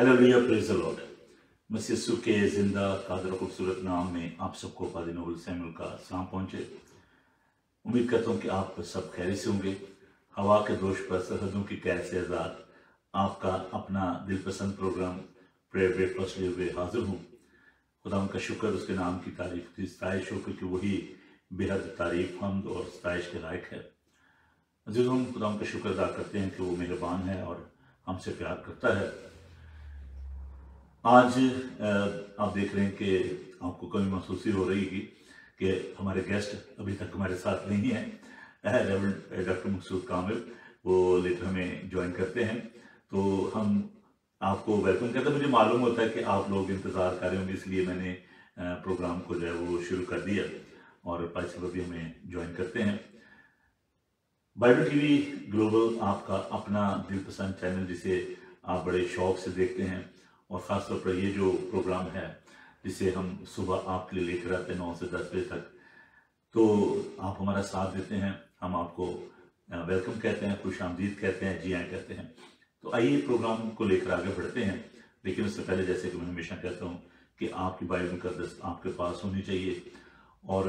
Hallelujah, praise the Lord. मसीह यीशु के जिंदा कादर खूबसूरत नाम में आप सबको पादी नोबल सैमुअल का सलाम पहुंचे। उम्मीद करता हूं कि आप सब खैरियत से होंगे। हवा के दोष पर सरहदों की कैद से आज़ाद आपका अपना दिलपसंद प्रोग्राम प्रेयर ब्रेकफास्ट लिए हुए हाजिर हूँ। खुदा उनका शुक्र, उसके नाम की तारीफ की सताइश हो, क्योंकि वही बेहद तारीफ हमद और सताइश के लायक है। अजीज़ों, हम खुदा उनका शुक्र अदा करते हैं कि वो मेहरबान है और हमसे प्यार करता है। आज आप देख रहे हैं कि आपको कमी महसूस हो रही है कि हमारे गेस्ट अभी तक हमारे साथ नहीं है। रेवरेंड डॉक्टर मकसूद कामिल वो लेकर हमें ज्वाइन करते हैं, तो हम आपको वेलकम करते हैं। मुझे मालूम होता है कि आप लोग इंतज़ार कर रहे होंगे, इसलिए मैंने प्रोग्राम को जो है वो शुरू कर दिया और भाई साहब अभी हमें ज्वाइन करते हैं। बाइबल टीवी ग्लोबल आपका अपना दिलपसंद चैनल, जिसे आप बड़े शौक से देखते हैं, और ख़ासतौर पर ये जो प्रोग्राम है जिसे हम सुबह आपके लिए लेकर आते हैं 9 से 10 बजे तक, तो आप हमारा साथ देते हैं। हम आपको वेलकम कहते हैं, खुश आमदीद कहते हैं, जी आए कहते हैं। तो आइए प्रोग्राम को लेकर आगे बढ़ते हैं। लेकिन उससे पहले, जैसे कि मैं हमेशा कहता हूँ कि आपकी बाइबल मुक़द्दस आपके पास होनी चाहिए, और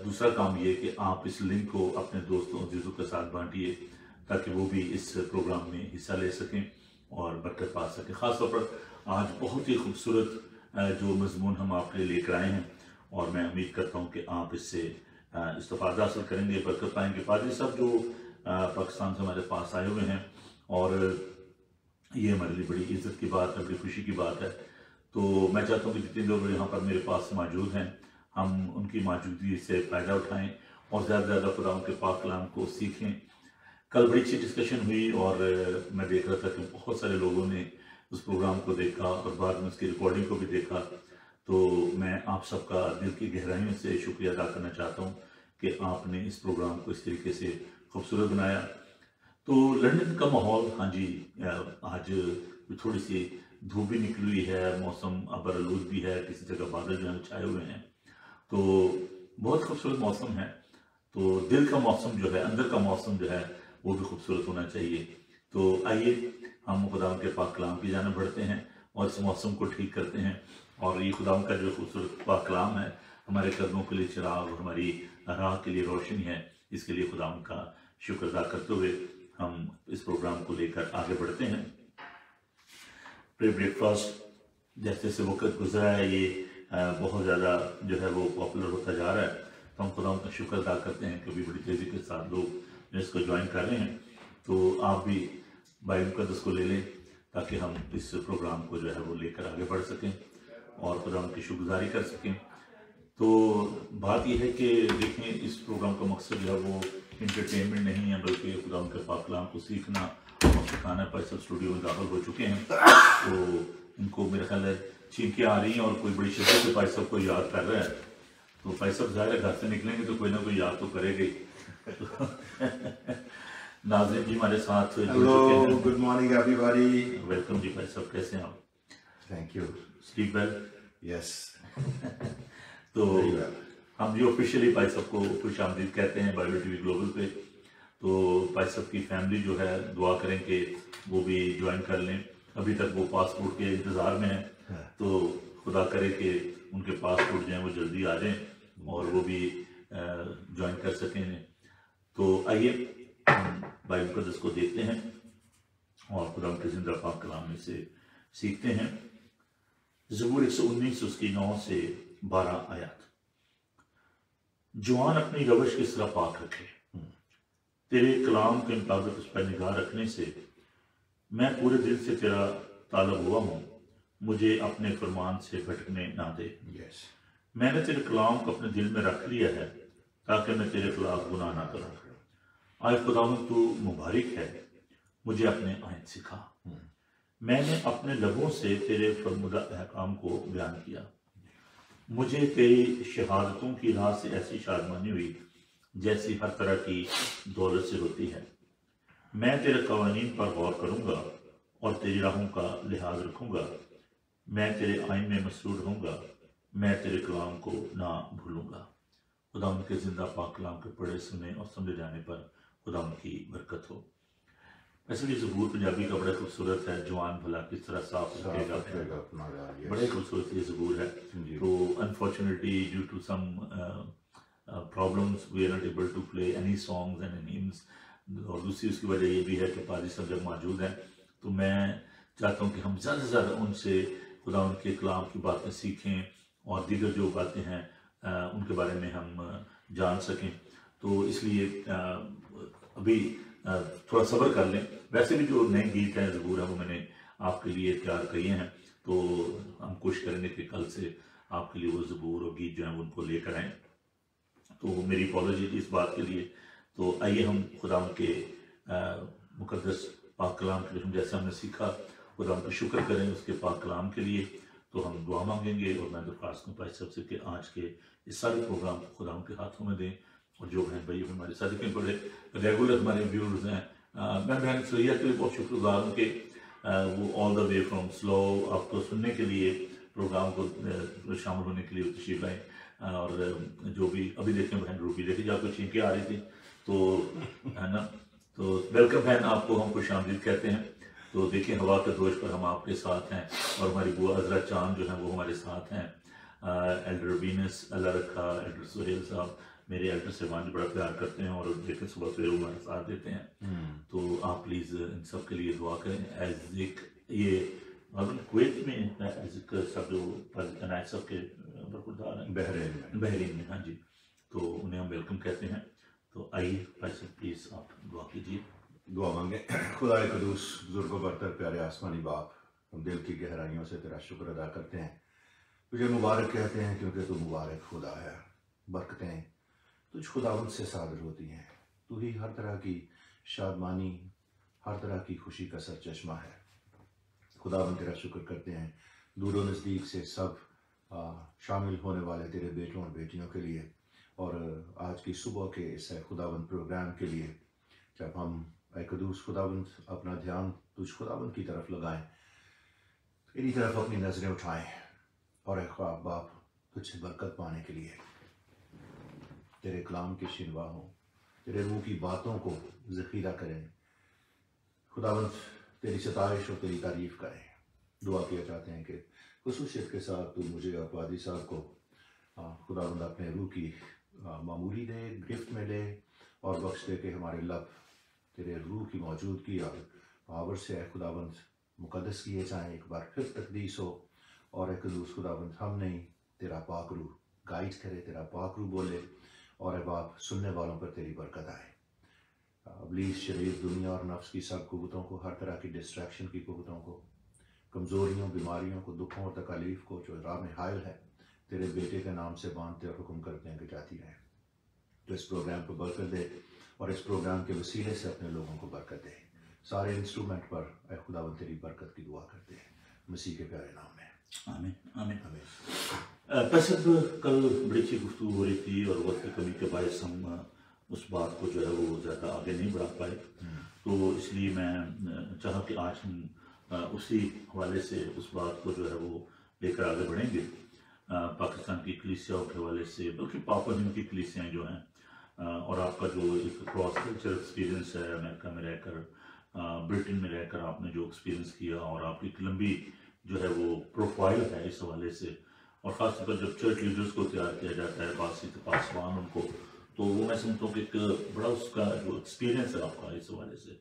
दूसरा काम ये कि आप इस लिंक को अपने दोस्तों अजीज़ों के साथ बांटिए, ताकि वो भी इस प्रोग्राम में हिस्सा ले सकें और बरकत पा सकें। ख़ासतौर पर आज बहुत ही खूबसूरत जो मजमून हम आपके लिए लेकर आए हैं, और मैं उम्मीद करता हूँ कि आप इससे इस्तेफ़ादा हासिल करेंगे, बरकत पाएंगे। पादरी साहब जो पाकिस्तान से हमारे पास आए हुए हैं, और ये हमारे लिए बड़ी इज़्ज़त की बात है, बड़ी खुशी की बात है। तो मैं चाहता हूँ कि जितने लोग यहाँ पर मेरे पास मौजूद हैं, हम उनकी मौजूदगी से फ़ायदा उठाएं और ज़्यादा से ज़्यादा खुदा के पाक कलाम को सीखें। कल बड़ी अच्छी डिस्कशन हुई, और मैं देख रहा था कि बहुत सारे लोगों ने उस प्रोग्राम को देखा और बाद में उसकी रिकॉर्डिंग को भी देखा। तो मैं आप सबका दिल की गहराइयों से शुक्रिया अदा करना चाहता हूँ कि आपने इस प्रोग्राम को इस तरीके से खूबसूरत बनाया। तो लंदन का माहौल, हाँ जी, आज थोड़ी सी धूप भी निकली हुई है, मौसम अबरआलूद भी है, किसी जगह बादल जो है छाए हुए हैं, तो बहुत खूबसूरत मौसम है। तो दिल का मौसम जो है, अंदर का मौसम जो है, वो भी खूबसूरत होना चाहिए। तो आइए हम खुदा के पाक कलाम की जानिब बढ़ते हैं और इस मौसम को ठीक करते हैं। और ये खुदा का जो खूबसूरत पाक कलाम है, हमारे कदमों के लिए चिराग और हमारी राह के लिए रोशनी है। इसके लिए खुदा का शुक्र अदा करते हुए हम इस प्रोग्राम को लेकर आगे बढ़ते हैं। प्रे ब्रेकफास्ट जैसे जैसे वक्त गुजरा है, ये बहुत ज़्यादा जो है वो पॉपुलर होता जा रहा है। तो हम खुदा का शुक्र अदा करते हैं कि अभी बड़ी तेज़ी के साथ लोग जो इसको ज्वाइन कर रहे हैं। तो आप भी बाइबल मुक़द्दस को ले लें, ताकि हम इस प्रोग्राम को जो है वो लेकर आगे बढ़ सकें और खुदा की शुक्रगुजारी कर सकें। तो बात यह है कि देखें, इस प्रोग्राम का मकसद जो है वो इंटरटेनमेंट नहीं है, बल्कि खुदा के पाक कलाम को सीखना और सिखाना। पर सब स्टूडियो में दाखिल हो चुके हैं, तो इनको मेरा ख्याल है चींकियाँ आ रही हैं, और कोई बड़ी शिद्दत से भाई साहब को याद कर रहा है। तो भाई साहब ज़ाहिर घर से निकलेंगे तो कोई ना कोई याद तो करेगा ही। नाज़रीन जी हमारे साथ जुड़ चुके हैं। Good morning everybody. वेलकम जी भाई साहब, कैसे हैं आप? Thank you. Sleep well? Yes. तो हम जो ऑफिशियली भाई साहब को खुश आमदीद कहते हैं बाइबल टीवी ग्लोबल पे, तो भाई साहब की फैमिली जो है दुआ करें कि वो भी ज्वाइन कर लें। अभी तक वो पासपोर्ट के इंतज़ार में है, तो खुदा करे कि उनके पासपोर्ट जो हैं वो जल्दी आ जाएं और वो भी ज्वाइन कर सकें। तो आइए हम बाइबल मुक़द्दस को देखते हैं और खुदा के ज़िंदा पाक कलाम में से सीखते हैं। ज़बूर 119 उसकी 9 से 12 आयत। जवान अपनी रवश की तरफ पाक रखे, तेरे कलाम के मुताबिक उस पर निगाह रखने से मैं पूरे दिल से तेरा तालब हुआ हूँ। मुझे अपने फरमान से भटकने ना दे। मैंने तेरे कलाम को अपने दिल में रख लिया है, ताकि मैं तेरे खिलाफ गुनाह ना करूँ। आए खुदावंद, तू मुबारक है, मुझे अपने आयन सिखा। मैंने अपने लबों से तेरे फरमुदा अहकाम को बयान किया। मुझे तेरी शहादतों की राह से ऐसी शादमानी हुई जैसी हर तरह की दौलत से होती है। मैं तेरे कवानीन पर गौर करूँगा और तेरी राहों का लिहाज रखूँगा। मैं तेरे आइन में मसरूर रहूँगा, मैं तेरे कलाम को ना भूलूँगा। खुदा उनके ज़िंदा पाक कलाम के पढ़े, सुने और समझे जाने पर खुदा उनकी बरकत हो। वैसे भी ज़बूर पंजाबी का बड़ा खूबसूरत है, जवान भला किस तरह साफ रखेगा, अपना यार, yes. बड़े खूबसूरत ये ज़बूर है। जी। तो unfortunately due to some problems we are not able to play any songs and any hymns, और दूसरी उसकी वजह ये भी है कि पाजी सब जब मौजूद हैं तो मैं चाहता हूँ कि हम ज़्यादा से ज़्यादा उनसे खुदा उनके कलाम की बातें सीखें और दीगर जो बातें हैं उनके बारे में हम जान सकें। तो इसलिए अभी थोड़ा सब्र कर लें। वैसे भी जो नए गीत हैं ज़बूर है वो मैंने आपके लिए तैयार किए हैं, तो हम कोशिश करेंगे कि कल से आपके लिए वो ज़बूर और गीत जो हैं उनको लेकर आएँ। तो मेरी अपॉलॉजी थी इस बात के लिए। तो आइए हम खुदा के मुकद्दस पाक कलाम के लिए, हम जैसे हमने सीखा, खुदा का शुक्र करें उसके पाक कलाम के लिए। तो हम दुआ मांगेंगे और मैं दरख्वास्त करूँ सबसे कि आज के इस सारे प्रोग्राम को खुदा के हाथों में दें। और जो हैं भाई हमारे साथ के बड़े रेगुलर हमारे व्यूअर्स हैं, मैं बहन सुरैया के लिए बहुत शुक्रगुजार हूँ कि वो all the way from slow आपको सुनने के लिए, प्रोग्राम को शामिल होने के लिए तशरीफ लाएँ। और जो भी अभी देखें बहन रूबी देखी आपको छींके आ रही थी, तो है ना, तो वेलकम बहन, आपको हम खुश आमदीद कहते हैं। तो देखिए हवा के दोष पर हम आपके साथ हैं, और हमारी बुआ अजरा चांद जो है वो हमारे साथ हैं। एल्डर वीनस अल्लाह रखा, एल्डर सुहेल साहब मेरे एल्डर से बड़ा प्यार करते हैं और देखें सुबह सवेरे हमारे साथ देते हैं। तो आप प्लीज़ इन सब के लिए दुआ करें। एज एक ये कुवैत में एज एक सब जो अनायत सब के बरकरार हैं बहरीन में, हाँ जी, तो उन्हें हम वेलकम कहते हैं। तो आइए भाई साहब प्लीज़ आप दुआ कीजिए। दुआ मांगे। खुदा कदूस बुजुर्गों बरतर प्यारे आसमानी बाप, हम दिल की गहराइयों से तेरा शुक्र अदा करते हैं। तुझे मुबारक कहते हैं क्योंकि तू मुबारक खुदा है। बरकतें तुझ खुदावंद से सादर होती हैं। तू ही हर तरह की शादमानी, हर तरह की खुशी का सरचश्मा है। खुदावंद तेरा शुक्र करते हैं दूर और नज़दीक से सब शामिल होने वाले तेरे बेटों और बेटियों के लिए, और आज की सुबह के इस खुदावंद प्रोग्राम के लिए, जब हम कदूस खुदावंद अपना ध्यान तुझ खुदावंद की तरफ लगाएं, तेरी तरफ अपनी नज़रें उठाएं और ख्वाब बाप तुझसे बरकत पाने के लिए तेरे कलाम की शिनवाहों, तेरे मुँह की बातों को ज़ख़ीरा करें। खुदावंद तेरी सताइश और तेरी तारीफ़ करें। दुआ किया चाहते हैं कि खुसूसियत के साथ तू मुझे और पादी साहब को खुदावंद अपने रूह की मामूली दे, गिफ्ट में ले और बख्श दे कि हमारे लब तेरे रूह की मौजूदगी और पावर से खुदावंद मुकद्दस किए जाएँ। एक बार फिर तकदीस हो और कदूस खुदावंद हम नहीं, तेरा पाक रूह गाइड करे, तेरा पाक रूह बोले और बाप सुनने वालों पर तेरी बरकत आए। अबलीस शरीर दुनिया और नफ्स की सब कुव्वतों को, हर तरह की डिस्ट्रैक्शन की कुव्वतों को, कमज़ोरियों, बीमारियों को, दुखों और तकालीफ को जो राह में हायल है, तेरे बेटे के नाम से बांधते और हुक्म करते हैं कि जाती रहें। तो इस प्रोग्राम को बरकत दे और इस प्रोग्राम के वसीले से अपने लोगों को बरकत दे। सारे इंस्ट्रूमेंट पर खुदावंद तेरी बरकत की दुआ करते हैं मसीह के प्यारे नाम में, आमीन आमीन आमीन। पैसे कल बड़ी अच्छी गुफ्तगू हो रही थी और वक्त की कमी के बायस हम उस बात को जो है वो ज़्यादा आगे नहीं बढ़ा पाए, तो इसलिए मैं चाहा कि आज हम उसी हवाले से उस बात को जो है वो लेकर आगे बढ़ेंगे। पाकिस्तान की कलीसियाओं के हवाले से, बल्कि पापुआ न्यू की कलीसियाएँ जो हैं, और आपका जो एक क्रॉस कल्चर एक्सपीरियंस है अमेरिका में रहकर, ब्रिटेन में रहकर आपने जो एक्सपीरियंस किया, और आपकी एक लंबी जो है वो प्रोफाइल है इस हवाले से, और ख़ासतौर पर जब चर्च लीडर्स को तैयार किया जाता है, पासवान उनको, तो वो मैं समझता हूँ कि एक बड़ा उसका जो एक्सपीरियंस है आपका इस हवाले से।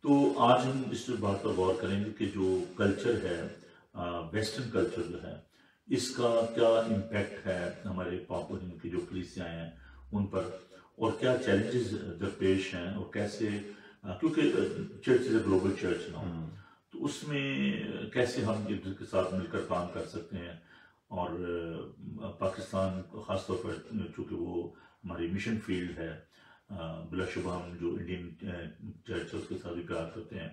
तो आज हम इस बात पर गौर करेंगे कि जो कल्चर है, वेस्टर्न कल्चर जो है, इसका क्या इम्पैक्ट है हमारे पापुआ न्यू की जो कलीसियाँ हैं उन पर, और क्या चैलेंजेस दरपेश हैं, और कैसे, क्योंकि church is a global church ना, तो उसमें कैसे हम एक दूसरे के साथ मिलकर काम कर सकते हैं। और पाकिस्तान ख़ासतौर पर चूँकि वो हमारी मिशन फील्ड है, बिलाशुबा हम जो इंडियन चर्च है उसके साथ भी प्यार करते हैं,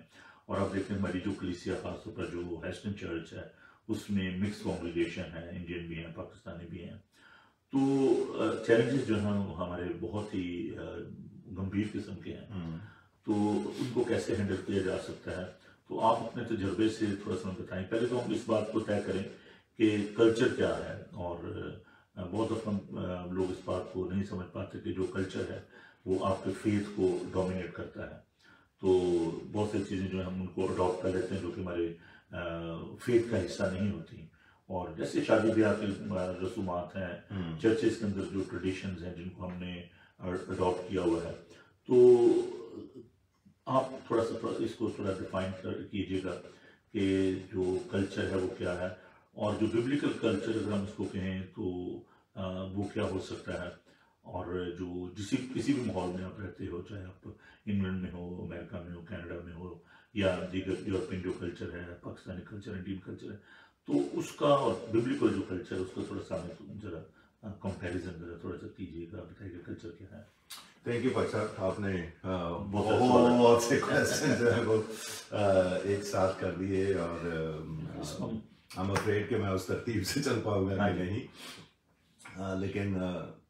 और आप देखते हैं हमारी जो कलीसिया ख़ासतौर पर जो वेस्टर्न चर्च है उसमें मिक्स कॉन्ग्रीगेशन है, इंडियन भी हैं, पाकिस्तानी भी हैं। तो चैलेंजेस जो हैं हमारे बहुत ही गंभीर किस्म के हैं, तो उनको कैसे हैंडल किया जा सकता है। तो आप अपने तजर्बे से थोड़ा सा बताएं। पहले तो हम इस बात को तय करें कि कल्चर क्या है, और बहुत दफ़ा लोग इस बात को नहीं समझ पाते कि जो कल्चर है वो आपके फेथ को डोमिनेट करता है। तो बहुत सारी चीज़ें जो है हम उनको अडॉप्ट कर लेते हैं जो कि हमारे फेथ का हिस्सा नहीं होती। और जैसे शादी ब्याह के रसूमात हैं, चर्चेस के अंदर जो ट्रेडिशंस हैं जिनको हमने अडॉप्ट किया हुआ है, तो आप थोड़ा इसको थोड़ा डिफाइन कीजिएगा कि जो कल्चर है वो क्या है, और जो बिब्लिकल कल्चर अगर हम इसको कहें तो वो क्या हो सकता है, और जो किसी भी माहौल में आप रहते हो, चाहे आप इंग्लैंड में हो, अमेरिका में हो, कनाडा में हो, या दीगर यूरोपियन जो कल्चर है, पाकिस्तानी कल्चर, इंडियन कल्चर है, तो उसका और बिब्लिकल जो कल्चर है उसका थोड़ा सा जरा कंपैरिजन जरा थोड़ा सा कीजिएगा, बताइएगा कल्चर क्या है। थैंक यू भाई साहब, आपने बहुत से क्वेश्चन जो है वो एक साथ कर दिए, और आई एम अफ्रेड कि मैं उस तरतीब से चल पाऊंगा कि नहीं। लेकिन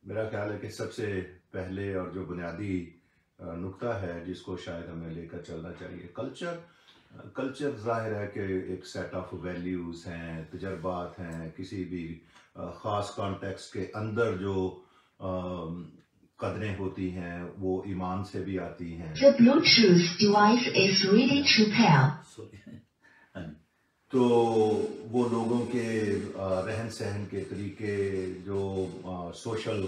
मेरा ख्याल है कि सबसे पहले और जो बुनियादी नुक्ता है जिसको शायद हमें लेकर चलना चाहिए, कल्चर जाहिर है कि एक सेट ऑफ वैल्यूज़ हैं, तजर्बात हैं, किसी भी ख़ास कॉन्टेक्स्ट के अंदर जो कदरें होती हैं वो ईमान से भी आती हैं। The Bluetooth device is ready to pair. तो वो लोगों के रहन सहन के तरीके, जो सोशल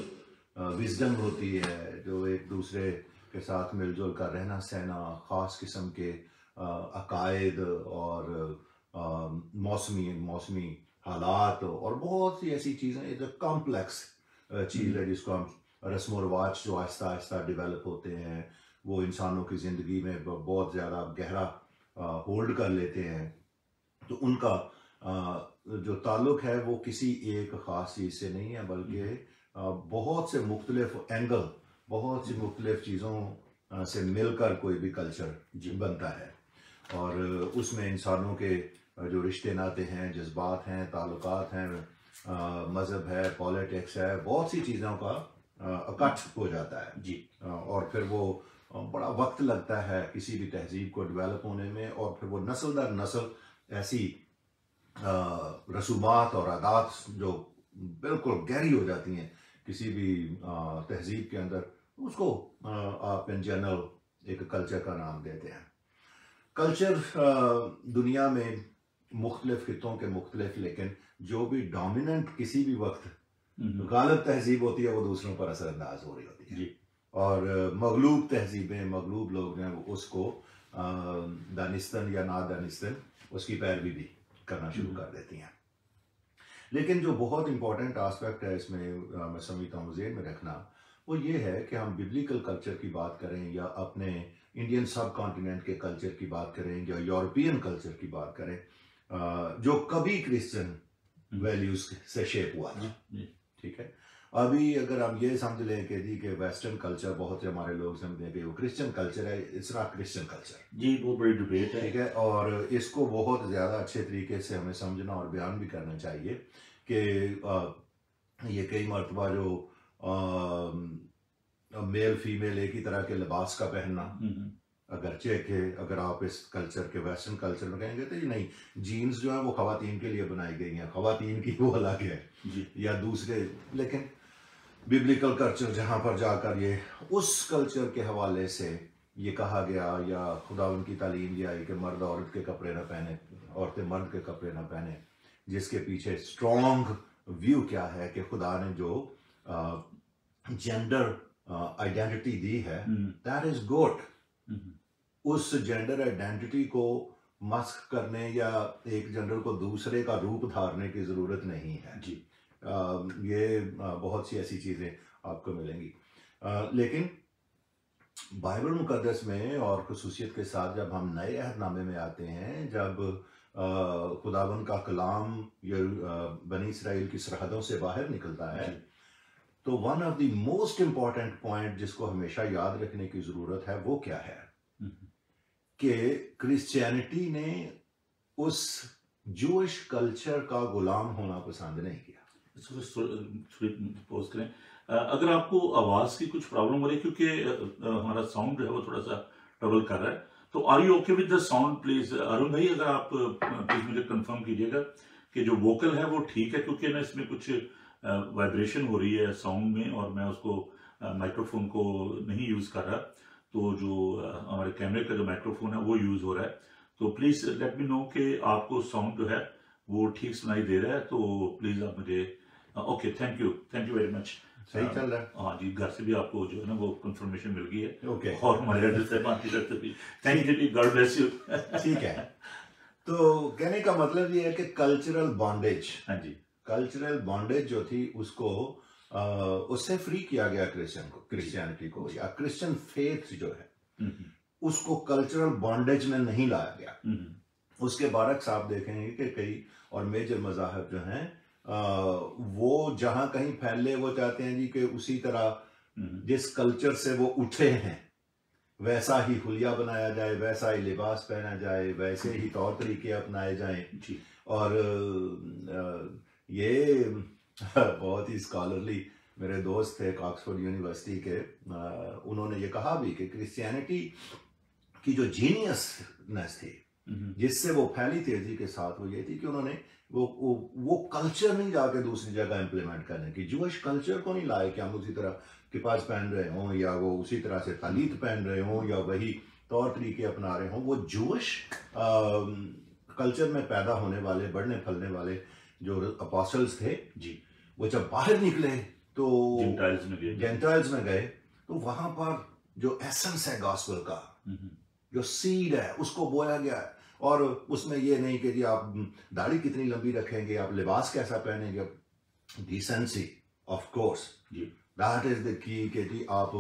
विजडम होती है, जो एक दूसरे के साथ मिलजुल कर रहना सहना, ख़ास किस्म के अकायद और मौसमी हालात, और बहुत सी ऐसी चीज़ें, जो कॉम्प्लेक्स चीज़ है जिसको हम रस्म व रवाज जो आहिस्ता आहिस्ता डेवलप होते हैं, वो इंसानों की ज़िंदगी में बहुत ज़्यादा गहरा होल्ड कर लेते हैं। तो उनका जो ताल्लुक है वो किसी एक ख़ास चीज़ से नहीं है, बल्कि बहुत से मुख्तलिफ एंगल, बहुत सी मुख्तलिफ चीज़ों से मिलकर कोई भी कल्चर बनता है। और उसमें इंसानों के जो रिश्ते नाते हैं, जज्बात हैं, ताल्लुकात हैं, मज़हब है, पॉलिटिक्स है, बहुत सी चीज़ों का इकट्ठ हो जाता है जी। और फिर वो बड़ा वक्त लगता है किसी भी तहजीब को डेवलप होने में, और फिर वो नस्ल दर नस्ल ऐसी रसूमात और आदात जो बिल्कुल गहरी हो जाती हैं किसी भी तहजीब के अंदर, उसको आप इन जनरल एक कल्चर का नाम देते हैं। कल्चर दुनिया में मुख्तलिफ खितों के मुख्तलिफ, लेकिन जो भी डोमिनेंट किसी भी वक्त गालिब तहजीब होती है वो दूसरों पर असरअंदाज हो रही होती है जी। और मगलूब तहजीबें, मगलूब लोग हैं, उसको दानिस्तन या ना दानिस्तन उसकी पैरवी भी करना शुरू कर देती हैं। लेकिन जो बहुत इंपॉर्टेंट आस्पेक्ट है इसमें मैं समझता हूँ ज़हन में रखना, वो ये है कि हम बिब्लिकल कल्चर की बात करें या अपने इंडियन सब कॉन्टिनेंट के कल्चर की बात करें या यूरोपियन कल्चर की बात करें, जो कभी क्रिश्चियन वैल्यूज से शेप हुआ था, ठीक है। अभी अगर हम ये समझ लें कि वेस्टर्न कल्चर, बहुत से हमारे लोग समझते हैं कि वो क्रिश्चियन कल्चर है, इट्स नॉट क्रिश्चियन कल्चर जी, बहुत बड़ी डिबेट है, ठीक है। और इसको बहुत ज़्यादा अच्छे तरीके से हमें समझना और बयान भी करना चाहिए कि ये कई मरतबा जो मेल फीमेल एक ही तरह के लिबास का पहनना, अगरचे के अगर आप इस कल्चर के वेस्टर्न कल्चर में कहेंगे तो ये नहीं, जीन्स जो है वो खवातीन के लिए बनाई गई हैं, खवातीन की वो अलग है जी, या दूसरे। लेकिन बिब्लिकल कल्चर जहाँ पर जाकर ये उस कल्चर के हवाले से ये कहा गया, या खुदा उनकी तालीम ये आई कि मर्द औरत के कपड़े ना पहने, औरतें मर्द के कपड़े ना पहने, जिसके पीछे स्ट्रॉन्ग व्यू क्या है कि खुदा ने जो जेंडर आइडेंटिटी दी है, दैट इज गुड। उस जेंडर आइडेंटिटी को मस्क करने या एक जेंडर को दूसरे का रूप धारने की ज़रूरत नहीं है जी। ये बहुत सी ऐसी चीज़ें आपको मिलेंगी, लेकिन बाइबल मुकद्दस में और खुसूसियत के साथ जब हम नए अहदनामे में आते हैं, जब खुदावंद का कलाम बनी इसराइल की सरहदों से बाहर निकलता है, तो one of the most important point जिसको हमेशा याद रखने की ज़रूरत है वो क्या है कि क्रिश्चियनिटी ने उस जूइश कल्चर का गुलाम होना पसंद नहीं किया। पोस्ट करें, अगर आपको आवाज़ की कुछ प्रॉब्लम हो रही है क्योंकि हमारा साउंड जो है वो थोड़ा सा ट्रबल कर रहा है, तो are you okay with the sound please? Arun भाई, अगर आप प्लीज मुझे कंफर्म कीजिएगा कि जो वोकल है वो ठीक है, क्योंकि ना इसमें कुछ वाइब्रेशन हो रही है साउंड में और मैं उसको माइक्रोफोन को नहीं यूज़ कर रहा, तो जो हमारे कैमरे का जो माइक्रोफोन है वो यूज हो रहा है, तो प्लीज लेट मी नो कि आपको साउंड जो है वो ठीक सुनाई दे रहा है, तो प्लीज आप मुझे okay, thank you very much. सही चल रहा है। हाँ जी, घर से भी आपको जो है ना वो कंफर्मेशन मिल गई है। ओके। और हमारे एड्रेस से बात करते भी thank you, God bless you. ठीक है, तो कहने का मतलब ये है कि कल्चरल बॉन्डेज, हाँ जी, कल्चरल बॉन्डेज जो थी उसको उससे फ्री किया गया क्रिश्चियनिटी को या क्रिश्चियन फेथ जो है उसको कल्चरल बॉन्डेज में नहीं लाया गया। उसके बरक्स आप देखेंगे कि कई और मेजर मज़ाहब जो हैं वो जहां कहीं फैले वो चाहते हैं जी कि उसी तरह जिस कल्चर से वो उठे हैं वैसा ही हुलिया बनाया जाए, वैसा ही लिबास पहना जाए, वैसे ही तौर तरीके अपनाए जाएं जी। और ये बहुत ही स्कॉलरली मेरे दोस्त थे ऑक्सफोर्ड यूनिवर्सिटी के, उन्होंने ये कहा भी कि क्रिश्चियनिटी की जो जीनियसनेस थी जिससे वो फैली तेजी के साथ वो ये थी कि उन्होंने वो कल्चर नहीं जाके दूसरी जगह इंप्लीमेंट करने की, जूश कल्चर को नहीं लाए कि हम उसी तरह किपाज पहन रहे हों या वो उसी तरह से तालीत पहन रहे हों या वही तौर तरीके अपना रहे हों। वो जूश कल्चर में पैदा होने वाले बढ़ने फलने वाले जो अपोस्टल्स थे जी, वो जब बाहर निकले तो जेंटाइल्स में गए तो वहां पर जो एसेंस है गॉस्पेल का, जो सीड है उसको बोया गया है। और उसमें ये नहीं कि जी आप दाढ़ी कितनी लंबी रखेंगे, आप लिबास कैसा पहनेंगे, decency of course that is the key कि जी आप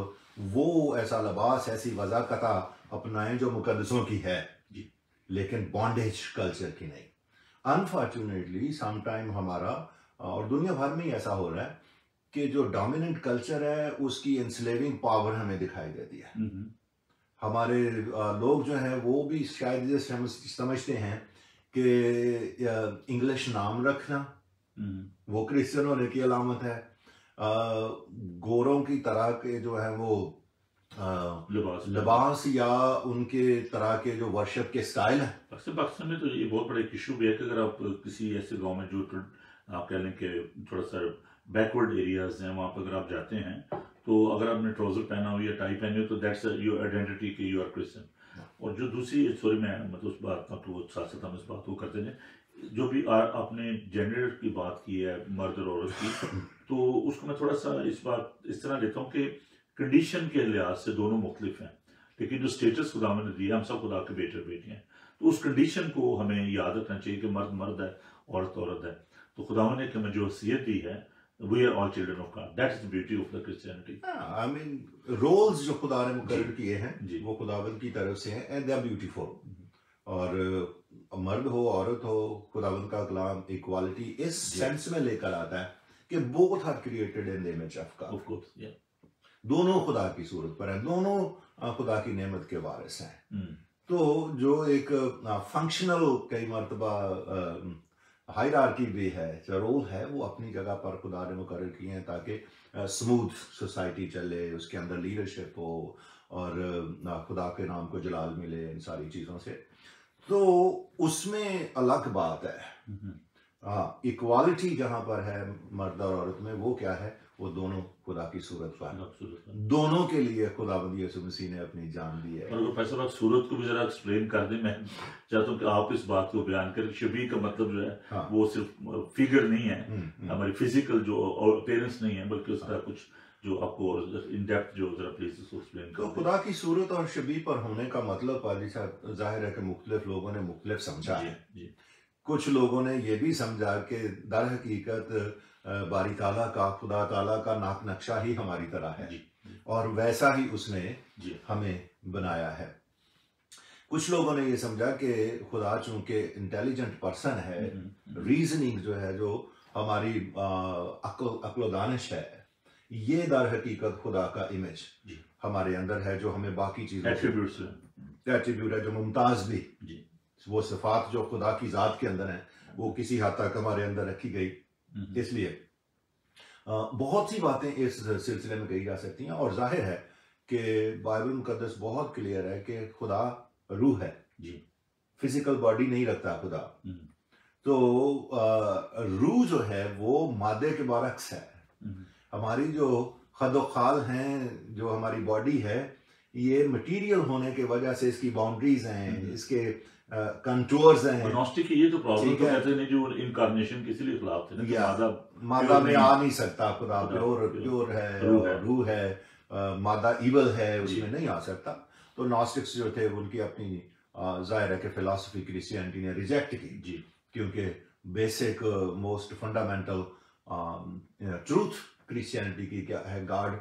वो ऐसा लिबास ऐसी वज़ाकता अपनाएं जो मुकद्दसों की है जी, लेकिन बॉन्डेज कल्चर की नहीं। अनफॉर्चुनेटली समटाइम हमारा और दुनिया भर में ही ऐसा हो रहा है कि जो डोमिनेंट कल्चर है उसकी इंस्लेविंग पावर हमें दिखाई देती है। हमारे लोग जो हैं वो भी शायद ये समझते हैं कि इंग्लिश नाम रखना वो क्रिश्चियन होने की अलामत है, गोरों की तरह के जो है वो लिबास या उनके तरह के जो वर्शिप के स्टाइल है। पाकिस्तान में तो ये बहुत बड़ा इशू भी है कि अगर आप किसी ऐसे गांव में जो आप कह लें कि थोड़ा सा बैकवर्ड एरियाज हैं वहां पर अगर आप जाते हैं तो अगर आपने ट्राउजर पहना हो या टाई पहनी हो तो दैट्स योर आइडेंटिटी कि यू आर क्रिश्चियन। और जो दूसरी सॉरी मैं मतलब उस बात का तो साथ साथ हम इस बात को करते हैं, जो भी आपने जेंडर की बात की है मर्द और औरत की, तो उसको मैं थोड़ा सा इस तरह लेता हूँ कि कंडीशन के लिहाज से दोनों मुख्तलिफ हैं, लेकिन जो स्टेटस खुदा ने दिया हम सब खुदा के बेटे बेटे हैं, तो उस कंडीशन को हमें याद रखना चाहिए कि मर्द मर्द है औरत औरत है। तो खुदा ने हमें जो वसीयत दी है we are all children of God, that is the beauty of the Christianity। I mean roles जो खुदा ने मुकर्रर किए हैं वो खुदावंद की तरफ से हैं and they are beautiful। और मर्द हो औरत हो खुदावंद का कलाम इक्वालिटी इस सेंस में लेकर आता है कि both are created in the image of God। Of course, yeah। दोनों खुदा की सूरत पर हैं, दोनों खुदा की नेमत के वारिस हैं। तो जो एक फंक्शनल कई मर्तबा हायरार्की भी है, जो रोल है वो अपनी जगह पर खुदा ने मुकर्रर किए हैं ताकि स्मूथ सोसाइटी चले, उसके अंदर लीडरशिप हो और खुदा के नाम को जलाल मिले इन सारी चीज़ों से। तो उसमें अलग बात है। हाँ, इक्वालिटी जहाँ पर है मर्द और औरत में वो क्या है, वो दोनों खुदा की सूरत पर, दोनों के लिए खुदावंद यीशु मसीह ने अपनी जान दी है। और प्रोफेसर आप सूरत को भी जरा एक्सप्लेन कर दें, मैं चाहता हूँ कि आप इस बात को बयान करें। शबी का मतलब जो है हाँ। वो सिर्फ फिगर नहीं है, हमारी फिजिकल जो अपीयरेंस नहीं है, बल्कि उसका कुछ जो आपको इन डेप्थ जो जरा प्लीज इसको एक्सप्लेन करें। तो खुदा की सूरत और शबी पर होने का मतलब पाजी साहब जाहिर है कि मुख्तलिफ लोगों ने मुख्तलिफ समझा है। कुछ लोगों ने ये भी समझा कि दर हकीकत बारी ताला का खुदा ताला का नाक नक्शा ही हमारी तरह है और वैसा ही उसने हमें बनाया है। कुछ लोगों ने ये समझा कि खुदा चूंकि इंटेलिजेंट पर्सन है, रीजनिंग जो है जो हमारी अक्ल दानिश है, ये दर हकीकत खुदा का इमेज हमारे अंदर है जो हमें बाकी चीजें एट्रीब्यूट है, जो मुमताज भी वो सिफात जो खुदा की जात के अंदर है वो किसी हद तक हमारे अंदर रखी गई। इसलिए बहुत सी बातें इस सिलसिले में कही जा सकती हैं और जाहिर है कि बाइबल मुकद्दस बहुत क्लियर है कि खुदा रूह है जी, फिजिकल बॉडी नहीं रखता खुदा। तो रूह जो है वो मादे के बरक्स है। हमारी जो खदोखाल हैं, जो हमारी बॉडी है, ये मटेरियल होने के वजह से इसकी बाउंड्रीज हैं, इसके कंटूर्स हैं। नॉस्टिक की ये तो प्रॉब्लम तो कहते हैं जो इनकार्नेशन के इसलिए खिलाफ थे ना कि मादा में आ नहीं सकता, खुदा प्योर है, रूह है, मादा इवल है, उसमें नहीं आ सकता। तो नॉस्टिक्स जो थे उनकी अपनी जाहिर है कि फिलॉसफी क्रिश्चियनिटी ने रिजेक्ट की जी, क्योंकि basic most fundamental truth Christianity की क्या है, गॉड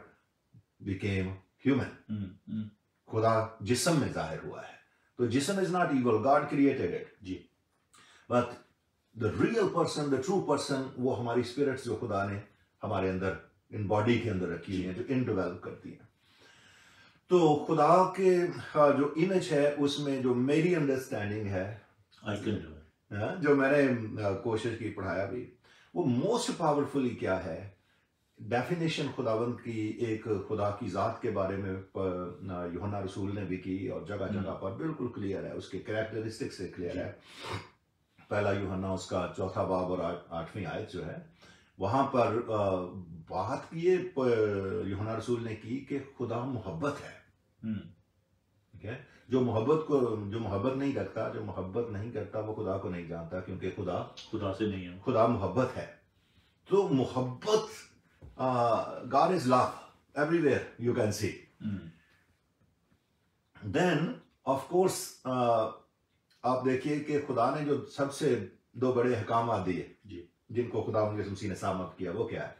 बिकेम ह्यूमन, खुदा जिस्म में जाहिर हुआ है। तो जिस्म is not evil, God created it जी, but the real person, the true person, वो हमारी स्पिरिट्स जो खुदा ने हमारे अंदर इन बॉडी के अंदर रखी हुई है, जो इनडेवलप करती है। तो खुदा के जो इमेज है उसमें जो मेरी अंडरस्टैंडिंग है, जो मैंने कोशिश की पढ़ाया भी, वो मोस्ट पावरफुली क्या है, डेफिनेशन खुदावंद की एक खुदा की जात के बारे में यूहन्ना रसूल ने भी की और जगह जगह पर बिल्कुल क्लियर है, उसके कैरेक्टरिस्टिक से क्लियर है। पहला यूहन्ना उसका 4 बाब और 8वीं आयत जो है, वहां पर बात ये यूहन्ना रसूल ने की कि खुदा मोहब्बत है। ठीक है, जो मोहब्बत नहीं रखता, जो मोहब्बत नहीं करता, वो खुदा को नहीं जानता, क्योंकि खुदा से नहीं है, खुदा मोहब्बत है। तो मोहब्बत, God is love everywhere you can see. Then of course आप देखिए कि खुदा ने जो सबसे 2 बड़े अहकाम दिए जिनको खुदा उनके मसीह ने सामत किया, वो क्या है?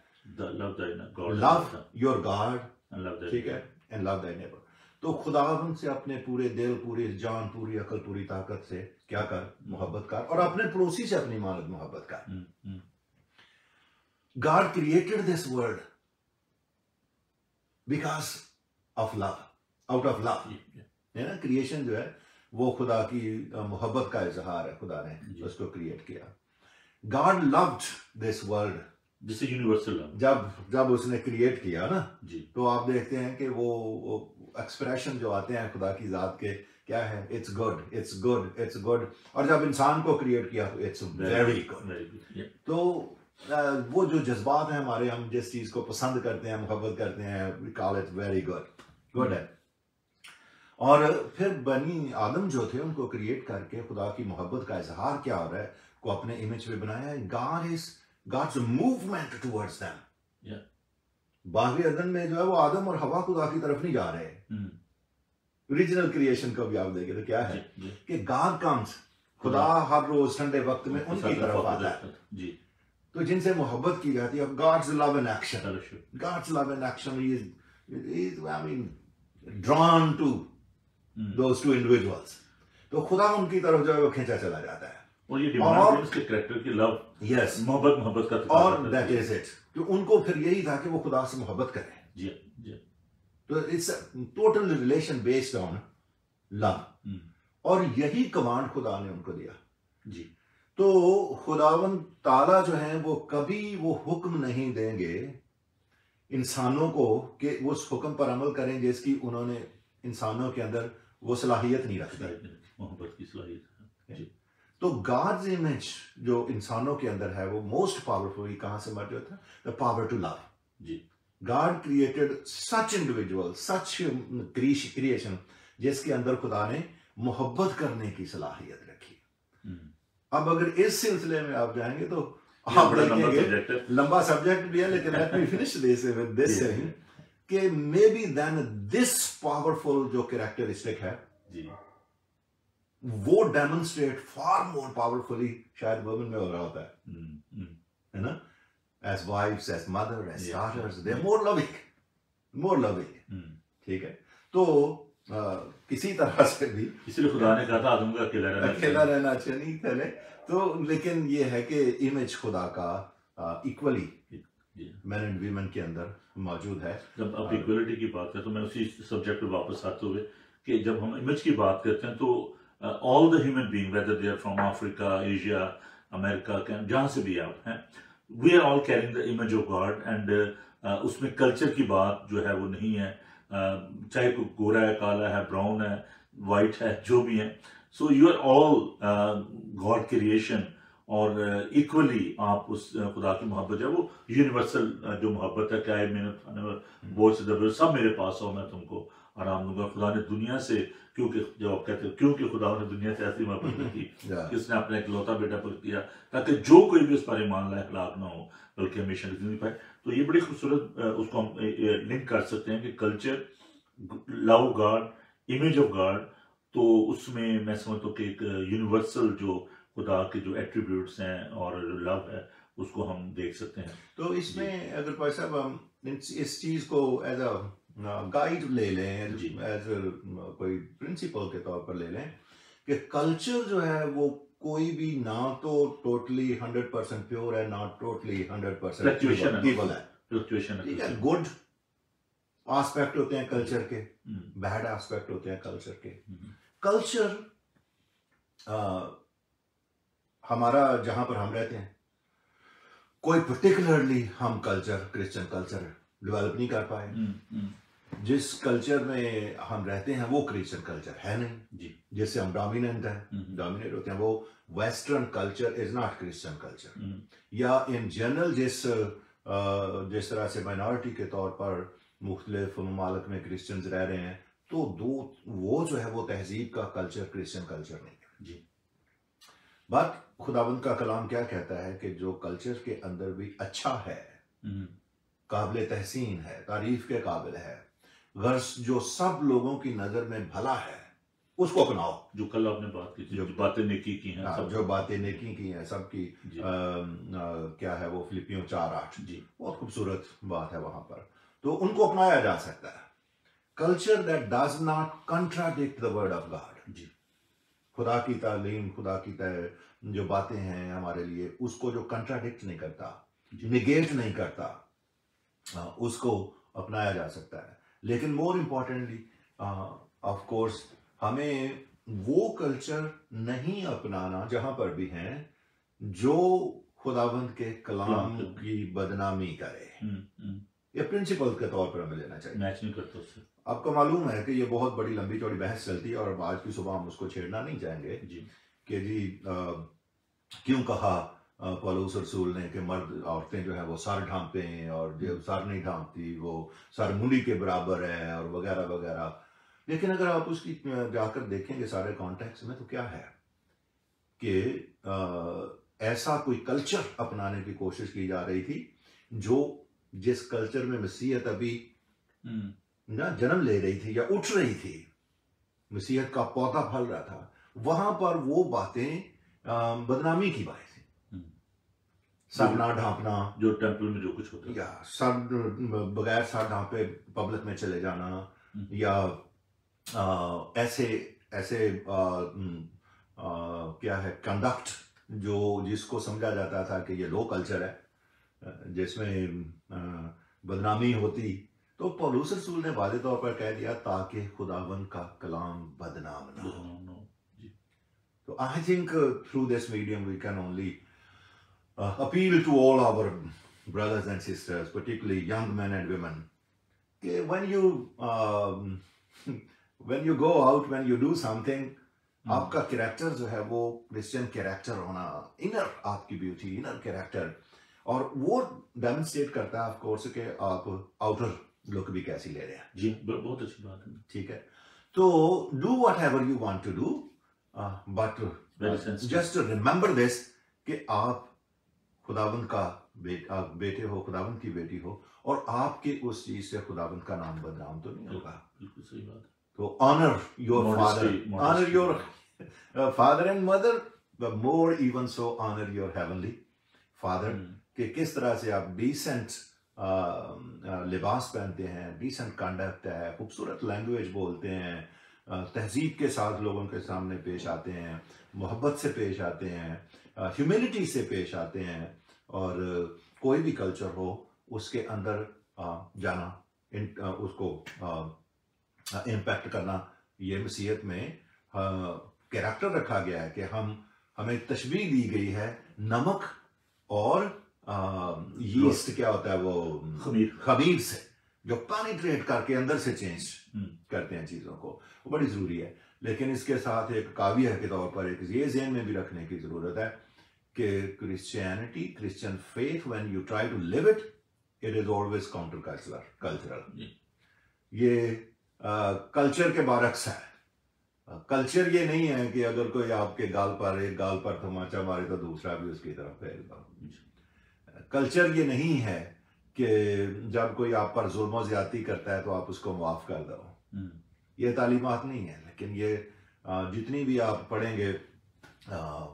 लव योर गॉड, ठीक है, एंड लव दाई नेबर। तो खुदा उनसे अपने पूरे दिल, पूरी जान, पूरी अकल, पूरी ताकत से क्या कर, मोहब्बत कर, और अपने पड़ोसी से अपनी मानद मोहब्बत कर। God created this world because of love, out of love. है ना, क्रिएशन जो है वो खुदा की मोहब्बत का इजहार है, खुदा ने उसको क्रिएट किया। God loved this world, this is universal love. जब उसने क्रिएट किया ना जी, तो आप देखते हैं कि वो एक्सप्रेशन जो आते हैं खुदा की जात के, क्या है, it's good, it's good, it's good. और जब इंसान को क्रिएट किया तो इट्स वेरी गुड। तो वो जो जज्बात हैं हमारे, हम जिस चीज को पसंद करते हैं, मोहब्बत करते हैं, we call it very good है। और फिर बनी आदम जो थे उनको क्रिएट करके खुदा की मोहब्बत का इजहार क्या हो रहा है, को अपने इमेज में बनाया है। God's movement towards them. बागी अदन में जो है वो आदम और हवा खुदा की तरफ नहीं जा रहे। ओरिजिनल क्रिएशन को भी आप देखें तो क्या है कि God comes, खुदा हर रोज ठंडे वक्त में उनकी तरफ आता है। तो जिनसे मोहब्बत की जाती है, God's love in action. God's love in action is I mean drawn to those two individuals. तो खुदा उनकी तरफ जो है वो खींचा चला जाता है। और ये डिमांड है उसके कैरेक्टर की, लव, यस, मोहब्बत का, और दैट इज इट। तो उनको फिर यही था कि वो खुदा से मोहब्बत करें। जी। तो it's total relation based on love, और यही कमांड खुदा ने उनको दिया जी। तो खुदावन ताला जो है वो कभी वो हुक्म नहीं देंगे इंसानों को कि वो उस हुक्म पर अमल करें जिसकी उन्होंने इंसानों के अंदर वो सलाहियत नहीं रखती, मोहब्बत की सलाहियत। तो गॉड्स इमेज जो इंसानों के अंदर है वो मोस्ट पावरफुल कहां से मर्ज होता है? द पावर टू लव जी। God created such individual, such creation जिसके अंदर खुदा ने मोहब्बत करने की सलाहियत रखी। अब अगर इस सिलसिले में आप जाएंगे तो आप देखेंगे, लंबा सब्जेक्ट भी है, लेकिन let me finish this with this saying कि may be then this powerful जो कैरेक्टरिस्टिक है जी, वो डेमोन्स्ट्रेट फार मोर पावरफुली शायद वुमेन में हो रहा होता है ना, as wives, as mother, as daughters, they are more loving. ठीक है, तो किसी तरह से भी इसलिए खुदा ने कहा था आदम का अकेला रहना चाहिए पहले तो, लेकिन ये है कि इमेज खुदा का इक्वली मैन एंड वीमेन के अंदर मौजूद है। जब आप इक्वलिटी की बात करें तो मैं उसी सब्जेक्ट पे वापस आते हुए कि जब हम इमेज की बात करते हैं तो all the human beings, whether they are from Africa, Asia, America, जहाँ से भी आप हैं, we are all carrying the image of God, and उसमें कल्चर की बात जो है वो नहीं है, चाहे कोई गोरा है, काला है, ब्राउन है, वाइट है, जो भी है। So you are all God creation, और इक्वली आप उस खुदा की मोहब्बत जो है वो यूनिवर्सल जो मोहब्बत है, क्या है, मैंने वो सब मेरे पास हो, मैं तुमको आराम दूंगा। खुदा ने दुनिया से, क्योंकि जब आप कहते हो क्योंकि खुदा ने दुनिया से ऐसी मोहब्बत की कि उसने अपना इकलौता बेटा पकड़ दिया ताकि जो कोई भी उस पर ईमान लाए हलाक ना हो बल्कि हमेशा की जिंदगी पाए। तो ये बड़ी खूबसूरत उसको हम लिंक कर सकते हैं कि culture, love God, image of God, तो उसमें मैं समझता हूँ कि एक यूनिवर्सल जो खुदा के जो एट्रीब्यूट्स हैं और जो लव है उसको हम देख सकते हैं। तो इसमें अगर भाई साहब हम इस चीज को एज अ गाइड ले लें, एज कोई प्रिंसिपल के तौर पर ले लें कि कल्चर जो है वो कोई भी ना तो टोटली 100% प्योर है, ना टोटली 100% इवल है। ठीक है, गुड एस्पेक्ट होते हैं कल्चर के, बैड एस्पेक्ट होते हैं कल्चर के। कल्चर हमारा जहां पर हम रहते हैं, कोई पर्टिकुलरली हम कल्चर, क्रिश्चियन कल्चर डेवलप नहीं कर पाए। जिस कल्चर में हम रहते हैं वो क्रिश्चियन कल्चर है नहीं जी, जिससे हम डोमिनेट डोमिनेट होते हैं, वो western culture is not Christian culture. या इन जनरल जिस तरह से माइनॉरिटी के तौर पर मुख्तलिफ ममालिक में क्रिश्चियंस रह रहे हैं, तो वो जो है वो तहजीब का कल्चर क्रिश्चियन कल्चर नहीं है जी। बट खुदावंद का कलाम क्या कहता है कि जो कल्चर के अंदर भी अच्छा है, काबिल तहसीन है, तारीफ के काबिल है, गर्स जो सब लोगों की नजर में भला है, उसको अपनाओ। जो कल आपने बात की थी, जो बातें नेकी की हैं, जो बातें नेकी की हैं सबकी, क्या है वो फिलिपियों 4:8 जी, बहुत खूबसूरत बात है वहां पर। तो उनको अपनाया जा सकता है। Culture that does not contradict the word of God जी, खुदा की तालीम, खुदा की जो बातें हैं हमारे लिए, उसको जो कंट्राडिक्ट नहीं करता, निगेट नहीं करता, उसको अपनाया जा सकता है। लेकिन मोर इम्पोर्टेंटली ऑफ कोर्स हमें वो कल्चर नहीं अपनाना जहां पर भी हैं जो खुदावंद के कलाम की बदनामी करे। ये प्रिंसिपल के तौर पर हमें लेना चाहिए, मैच नहीं करता उससे। आपको मालूम है कि ये बहुत बड़ी लंबी चौड़ी बहस चलती है और आज की सुबह हम उसको छेड़ना नहीं चाहेंगे जी, कि जी क्यों कहा पौलुस रसूल ने कि मर्द औरतें जो है वो सर ढांपें, और जो सर नहीं ढांपती वो सर मुंडी के बराबर है, और वगैरह वगैरह। लेकिन अगर आप उसकी जाकर देखेंगे सारे कॉन्टेक्स्ट में, तो क्या है कि ऐसा कोई कल्चर अपनाने की कोशिश की जा रही थी जिस कल्चर में मसीहत अभी ना जन्म ले रही थी या उठ रही थी, मसीहत का पौधा फल रहा था, वहां पर वो बातें बदनामी की बात थी। सर ना ढांपना, जो टेंपल में जो कुछ होता है, या सर बगैर सर ढांपे पब्लिक में चले जाना, या ऐसे क्या है कंडक्ट जिसको समझा जाता था कि ये लो कल्चर है, जिसमें बदनामी होती। तो पौलुस रसूल ने वादे तौर पर कह दिया ताकि खुदावंद का कलाम बदनाम ना हो। तो I think through this medium we can only appeal to all our brothers and sisters, particularly young men and women, when you go out, when you do something, आपका कैरेक्टर जो है वो क्रिश्चियन कैरेक्टर होना, inner आपकी beauty, inner character, और वो demonstrate करता है ऑफ कोर्स कि आप आउटर लुक भी कैसी ले रहे हैं जी। बहुत अच्छी बात है, ठीक है। तो do whatever you want to do, but just remember this कि आप खुदावंद का बेटे हो, खुदावंद की बेटी हो, और आपके उस चीज से खुदावंद का नाम बदनाम तो नहीं होगा। बिल्कुल सही बात है। तो honour your father, honour your father and mother, but more even so honor your heavenly father। कि किस तरह से आप डिसेंट लिबास पहनते हैं, डिसेंट कंडक्ट है, खूबसूरत लैंग्वेज बोलते हैं, तहजीब के साथ लोगों के सामने पेश आते हैं, मोहब्बत से पेश आते हैं, ह्यूमिलिटी से पेश आते हैं, और कोई भी कल्चर हो उसके अंदर जाना, उसको इम्पैक्ट करना, ये मसीहत में कैरेक्टर रखा गया है कि हमें तशबीह दी गई है नमक और यीस्ट, क्या होता है वो, खमीर से, जो पेनिट्रेट करके अंदर से चेंज करते हैं चीजों को, वो बड़ी जरूरी है। लेकिन इसके साथ एक काविया के तौर पर एक ये ज़हन में भी रखने की जरूरत है कि Christianity, Christian faith, when you try to live it, it is always counter cultural. ये कल्चर के बारक्स है। कल्चर ये नहीं है कि अगर कोई आपके एक गाल पर तमाचा मारे तो दूसरा भी उसकी तरफ फेर दो। कल्चर ये नहीं है कि जब कोई आप पर जुल्म ज्यादती करता है तो आप उसको माफ कर दो। ये तालीमात नहीं है। लेकिन ये जितनी भी आप पढ़ेंगे,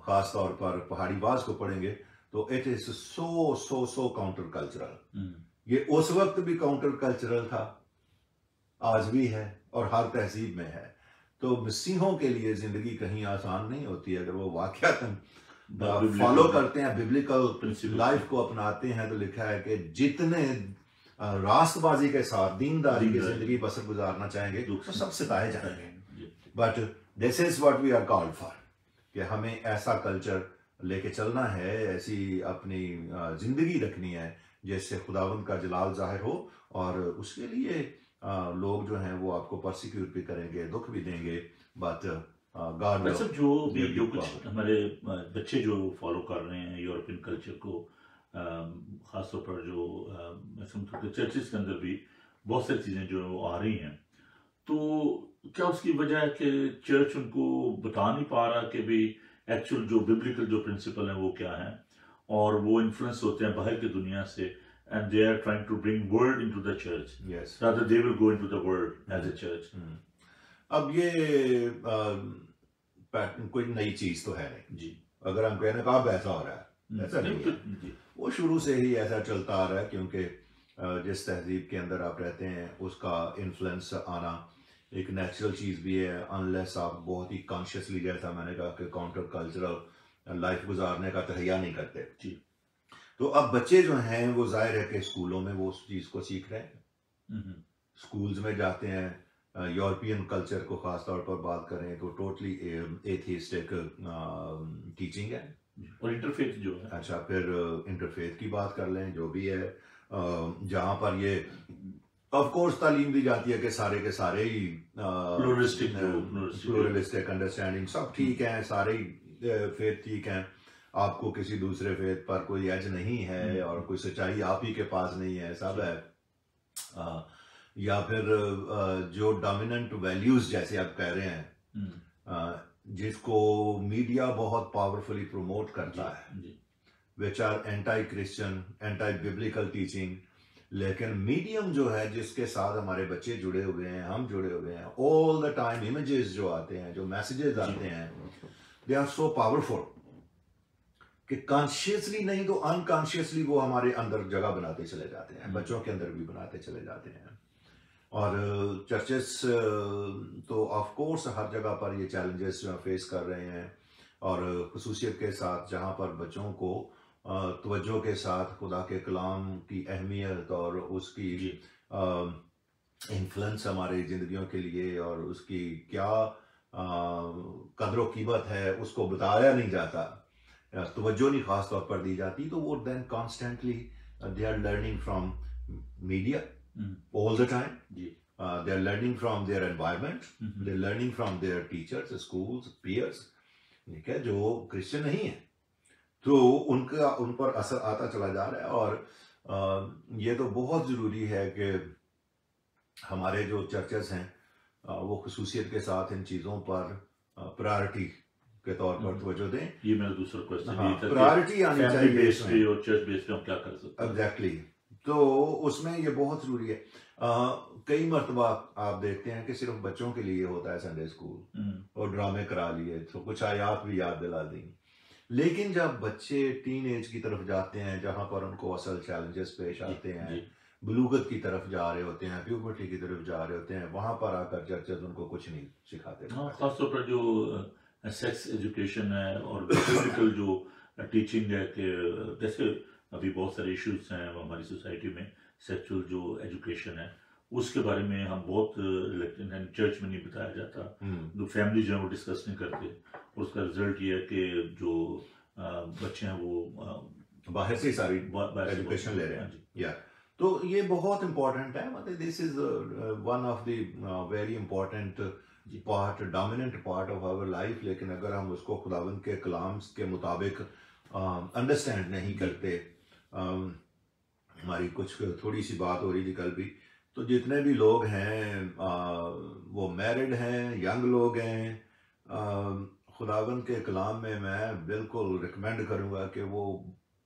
खास तौर पर पहाड़ी बाज को पढ़ेंगे, तो it is so counter cultural. ये उस वक्त भी काउंटर कल्चरल था, आज भी है और हर तहजीब में है। तो मसीहों के लिए जिंदगी कहीं आसान नहीं होती। अगर वो वाकयातन फॉलो करते हैं, बिब्लिकल लाइफ को अपनाते हैं, तो लिखा है कि जितने रास्तबाजी के साथ दीनदारी की जिंदगी बसर गुजारना चाहेंगे तो सब सिताए जाएंगे। But this is what we are called for, कि हमें ऐसा कल्चर लेके चलना है, ऐसी अपनी जिंदगी रखनी है जिससे खुदावंद का जलाल जाहिर हो। और उसके लिए लोग जो हैं वो आपको परसिक्यूट भी करेंगे, दुख भी देंगे, बट गॉड वैसे जो कुछ हमारे बच्चे जो फॉलो कर रहे हैं यूरोपियन कल्चर को, खासतौर पर जो मैं समझता हूँ चर्चेस के अंदर भी बहुत सारी चीज़ें जो आ रही हैं, तो क्या उसकी वजह है कि चर्च उनको बता नहीं पा रहा कि भी एक्चुअल जो बिब्लिकल जो प्रिंसिपल हैं वो क्या हैं, और वो इन्फ्लुएंस होते हैं बाहर की दुनिया से, and they are trying to bring word into the church. Yes. Rather they will go into the word as a church. अब ये पैटर्न कोई नई चीज तो है नहीं जी। अगर हम कहने का अब ऐसा हो रहा है, ऐसा नहीं है। वो शुरू से ही ऐसा चलता आ रहा है, क्योंकि जिस तहजीब के अंदर आप रहते हैं उसका इन्फ्लुएंस आना एक नेचुरल चीज भी है, अनलेस आप बहुत ही कॉन्शियसली, जैसा मैंने कहा कि काउंटर कल्चरल लाइफ गुजारने का तहैया नहीं करते जी। तो अब बच्चे जो हैं वो जाहिर है कि स्कूलों में वो उस चीज को सीख रहे हैं, स्कूल्स में जाते हैं। यूरोपियन कल्चर को खास तौर पर बात करें तो टोटली एथिस्टिक टीचिंग है, और इंटरफेथ जो है, अच्छा फिर इंटरफेथ की बात कर लें, जो भी है, जहां पर ये ऑफ कोर्स तालीम दी जाती है कि सारे के सारे ही प्लूरलिस्टिक अंडरस्टैंडिंग सब ठीक है, सारे ही फेथ ठीक हैं, आपको किसी दूसरे फेथ पर कोई एज नहीं है और कोई सच्चाई आप ही के पास नहीं है, सब है। या फिर जो डोमिनेंट वैल्यूज जैसे आप कह रहे हैं, जिसको मीडिया बहुत पावरफुली प्रमोट करता है, which are anti Christian, anti biblical teaching, लेकिन मीडियम जो है जिसके साथ हमारे बच्चे जुड़े हुए हैं, हम जुड़े हुए हैं, ऑल द टाइम इमेजेस जो आते हैं, जो मैसेजेस आते हैं, दे आर सो पावरफुल कि कॉन्शियसली नहीं तो अनकॉन्शियसली वो हमारे अंदर जगह बनाते चले जाते हैं, बच्चों के अंदर भी बनाते चले जाते हैं। और चर्चेस तो ऑफ कोर्स हर जगह पर ये चैलेंजेस फेस कर रहे हैं, और खसूसियत के साथ जहां पर बच्चों को तवज्जो के साथ खुदा के कलाम की अहमियत और उसकी इन्फ्लुएंस हमारे जिंदगियों के लिए और उसकी क्या कदर कीमत है उसको बताया नहीं जाता, तवज्जो नहीं खास तौर पर दी जाती, तो वो then constantly they are learning from media all the time. They are learning from their environment. They are learning from their teachers, schools, peers. ठीक है, जो क्रिश्चियन नहीं है तो उन पर असर आता चला जा रहा है। और ये तो बहुत जरूरी है कि हमारे जो चर्चेस हैं वो खसूसियत के साथ इन चीजों पर प्रायोरिटी के तौर पर तवज्जो दें। ये मेरा दूसरा क्वेश्चन था, प्रायोरिटी आनी चाहिए बेस पे और चर्च बेस पे हम क्या कर सकते हैं। एग्जैक्टली, तो उसमें ये बहुत जरूरी है। कई मरतबा आप देखते हैं कि सिर्फ बच्चों के लिए होता है संडे स्कूल, और ड्रामे करा लिए तो कुछ आयात भी याद दिला दी, लेकिन जब बच्चे टीन एज की तरफ जाते हैं जहां पर उनको असल चैलेंजेस पेश आते हैं, बलूगत की तरफ जा रहे होते हैं, प्यूबर्टी की तरफ जा रहे होते हैं, वहां पर आकर चर्चेस उनको कुछ नहीं सिखाते। खासतौर पर जो सेक्स एजुकेशन है और बिब्लिकल जो टीचिंग है कि जैसे अभी बहुत सारे इश्यूज हैं हमारी सोसाइटी में, सेक्सुअल जो एजुकेशन है उसके बारे में हम बहुत चर्च में नहीं बताया जाता, जो फैमिली जो है वो डिस्कस नहीं करते, उसका रिजल्ट ये है कि जो बच्चे हैं वो बाहर से सारी एजुकेशन ले रहे हैं। या तो ये बहुत इंपॉर्टेंट है, मतलब this is one of the very important part, dominant part of our life. लेकिन अगर हम उसको खुदावंद के कलाम के मुताबिक अंडरस्टैंड नहीं करते, हमारी कुछ थोड़ी सी बात हो रही थी कल भी, तो जितने भी लोग हैं वो मैरिड हैं, यंग लोग हैं, खुदावंद के कलाम में मैं बिल्कुल रिकमेंड करूँगा कि वो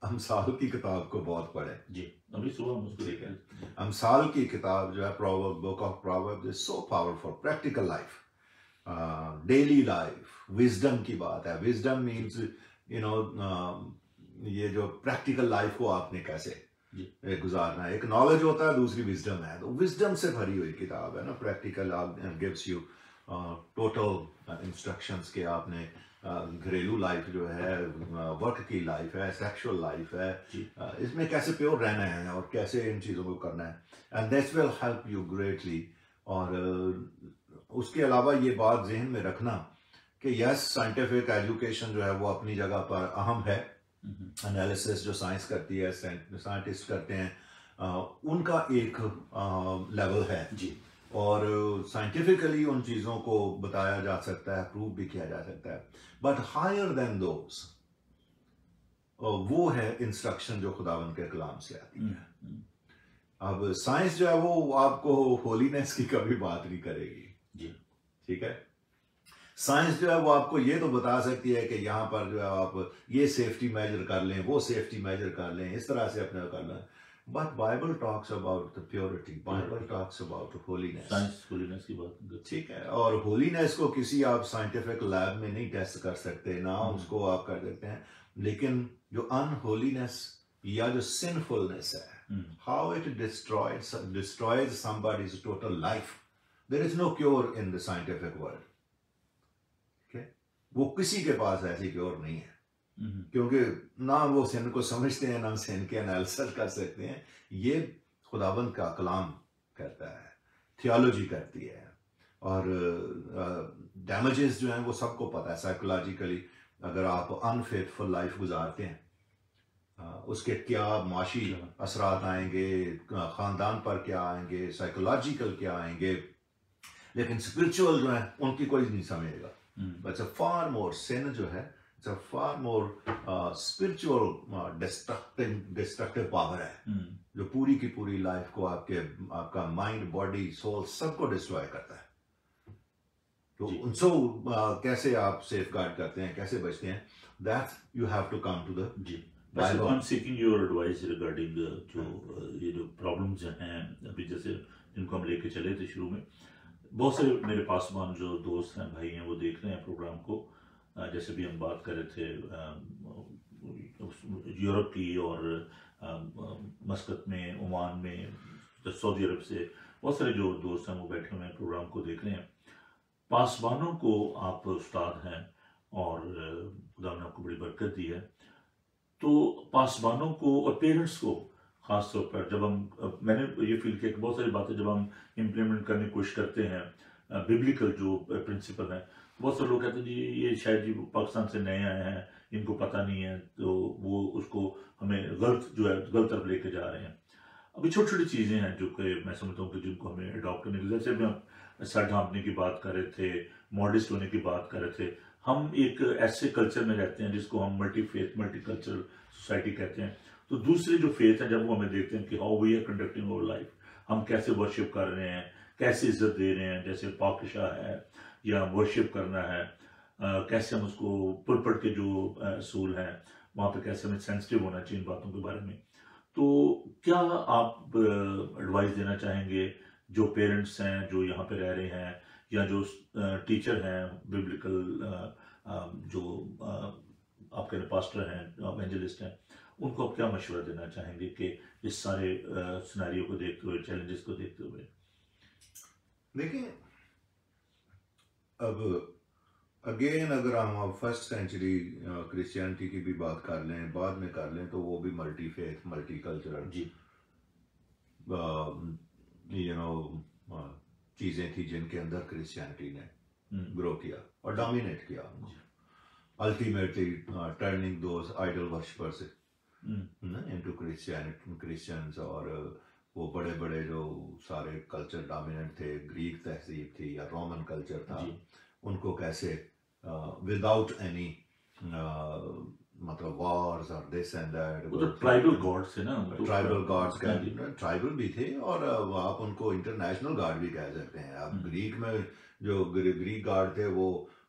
अमसाल की किताब को बहुत पढ़ें। जी, अभी सुबह हम उसको ठीक देखें। है, अमसाल की किताब जो है, proverb, book of proverb is so powerful, practical life, daily life, wisdom की बात है। विजडम मीन्स यू नो ये जो प्रैक्टिकल लाइफ को आपने कैसे गुजारना है। एक नॉलेज होता है, दूसरी विजडम है, तो विजडम से भरी हुई किताब है ना। Practical gives you total instructions के आपने घरेलू लाइफ जो है, वर्क की लाइफ है, सेक्सुअल लाइफ है, इसमें कैसे प्योर रहना है और कैसे इन चीज़ों को करना है, and that will help you greatly. और उसके अलावा ये बात जहन में रखना कि यस, साइंटिफिक एजुकेशन जो है वो अपनी जगह पर अहम है। एनालिसिस जो साइंस करती है, साइंटिस्ट करते हैं, उनका एक लेवल है जी, और साइंटिफिकली उन चीज़ों को बताया जा सकता है, प्रूव भी किया जा सकता है, बट हायर देन दोस वो है इंस्ट्रक्शन जो खुदावंद के कलाम से आती है। अब साइंस जो है वो आपको होलीनेस की कभी बात नहीं करेगी। जी, ठीक है, साइंस जो है वो आपको ये तो बता सकती है कि यहाँ पर जो है आप ये सेफ्टी मेजर कर लें, वो सेफ्टी मेजर कर लें, इस तरह से अपने कर लें, but Bible talks about the purity, Bible talks about holiness. Science holiness की बात करते हैं। ठीक है, और होलीनेस को किसी आप साइंटिफिक लैब में नहीं टेस्ट कर सकते ना, उसको आप कर सकते हैं, लेकिन जो अनहोलीनेस या जो सिनफुलनेस है, how it destroys somebody's total life, there is no cure in the scientific world. वो किसी के पास ऐसी क्योर नहीं है, क्योंकि ना वो सिन को समझते हैं, ना सिन के एनालिसिस कर सकते हैं। ये खुदाबंद का कलाम करता है, थियोलॉजी करती है, और डैमेजेस जो हैं वो सबको पता है साइकोलॉजिकली। अगर आप अनफेथफुल लाइफ गुजारते हैं, उसके क्या माशी असरात आएंगे, खानदान पर क्या आएंगे, साइकोलॉजिकल क्या आएंगे, लेकिन स्पिरिचुअल जो है उनकी कोई नहीं समझेगा। It's a far more sin जो है, it's a far more spiritual destructive power है, जो पूरी की पूरी लाइफ को आपका माइंड, बॉडी, सोल सबको डिस्ट्रॉय करता है। तो उनसे कैसे आप सेफ गार्ड करते हैं, कैसे बचते हैं, that you have to come to the Bible. I'm seeking your advice regarding जो ये जो प्रॉब्लम्स हैं अभी, जैसे जिनको हम लेके चले थे शुरू में, बहुत सारे मेरे पासवान जो दोस्त हैं, भाई हैं, वो देख रहे हैं प्रोग्राम को। जैसे भी हम बात कर रहे थे यूरोप की और मस्कत में, ओमान में, सऊदी अरब से बहुत सारे जो दोस्त हैं वो बैठे हुए हैं, प्रोग्राम को देख रहे हैं। पासवानों को आप उस्ताद हैं और खुदा ने आपको बड़ी बरकत दी है, तो पासवानों को और पेरेंट्स को खास तौर पर जब हम, मैंने ये फील किया कि बहुत सारी बातें जब हम इम्प्लीमेंट करने की कोशिश करते हैं, बिब्लिकल जो प्रिंसिपल हैं, बहुत सारे लोग कहते हैं जी ये शायद जी पाकिस्तान से नए आए हैं, इनको पता नहीं है, तो वो उसको हमें गलत जो है गलत तरफ लेके जा रहे हैं। अभी छोटी छोटी चीज़ें हैं जो कि मैं समझता हूँ कि जिनको हमें अडॉप्ट करने की, जैसे भी हम सर ढांपने की बात कर रहे थे, मॉडेस्ट होने की बात कर रहे थे, हम एक ऐसे कल्चर में रहते हैं जिसको हम multi faith, multi cultural society कहते हैं। तो दूसरे जो फेथ हैं, जब वो हमें देखते हैं कि how we are conducting our life, हम कैसे वर्शिप कर रहे हैं, कैसे इज्जत दे रहे हैं, जैसे पाकशा है या वर्शिप करना है, कैसे हम उसको पुलपट के जो असूल हैं वहाँ पे कैसे हमें सेंसिटिव होना चाहिए इन बातों के बारे में। तो क्या आप एडवाइस देना चाहेंगे जो पेरेंट्स हैं जो यहाँ पे रह रहे हैं, या जो टीचर हैं बिब्लिकल, जो आपके पास्टर हैं, एवेंजलिस्ट हैं, उनको आप क्या मशवरा देना चाहेंगे कि इस सारे सिनेरियो को देखते हुए, चैलेंजेस को देखते हुए? देखिए, अब अगेन अगर हम फर्स्ट सेंचुरी क्रिश्चियनिटी की भी बात कर लें, बाद में कर लें, तो वो भी मल्टी फेथ, मल्टी कल्चरल जी, चीज़ें थी जिनके अंदर क्रिश्चियनिटी ने ग्रो किया और डोमिनेट किया, ultimately turning those idol worshippers into Christians. और वो बड़े बड़े जो सारे कल्चर डोमिनेंट थे, ग्रीक तहजीब थी या रोमन कल्चर था, उनको कैसे विदाउट एनी मतलब वॉर्स और दिस एंड दैट, वो तो ट्राइबल गॉड्स है ना, ट्राइबल गॉड्स का हाँ जी। ट्राइबल भी थे, और आप उनको इंटरनेशनल गॉड भी कह सकते हैं। आप ग्रीक में जो ग्रीक गॉड थे वो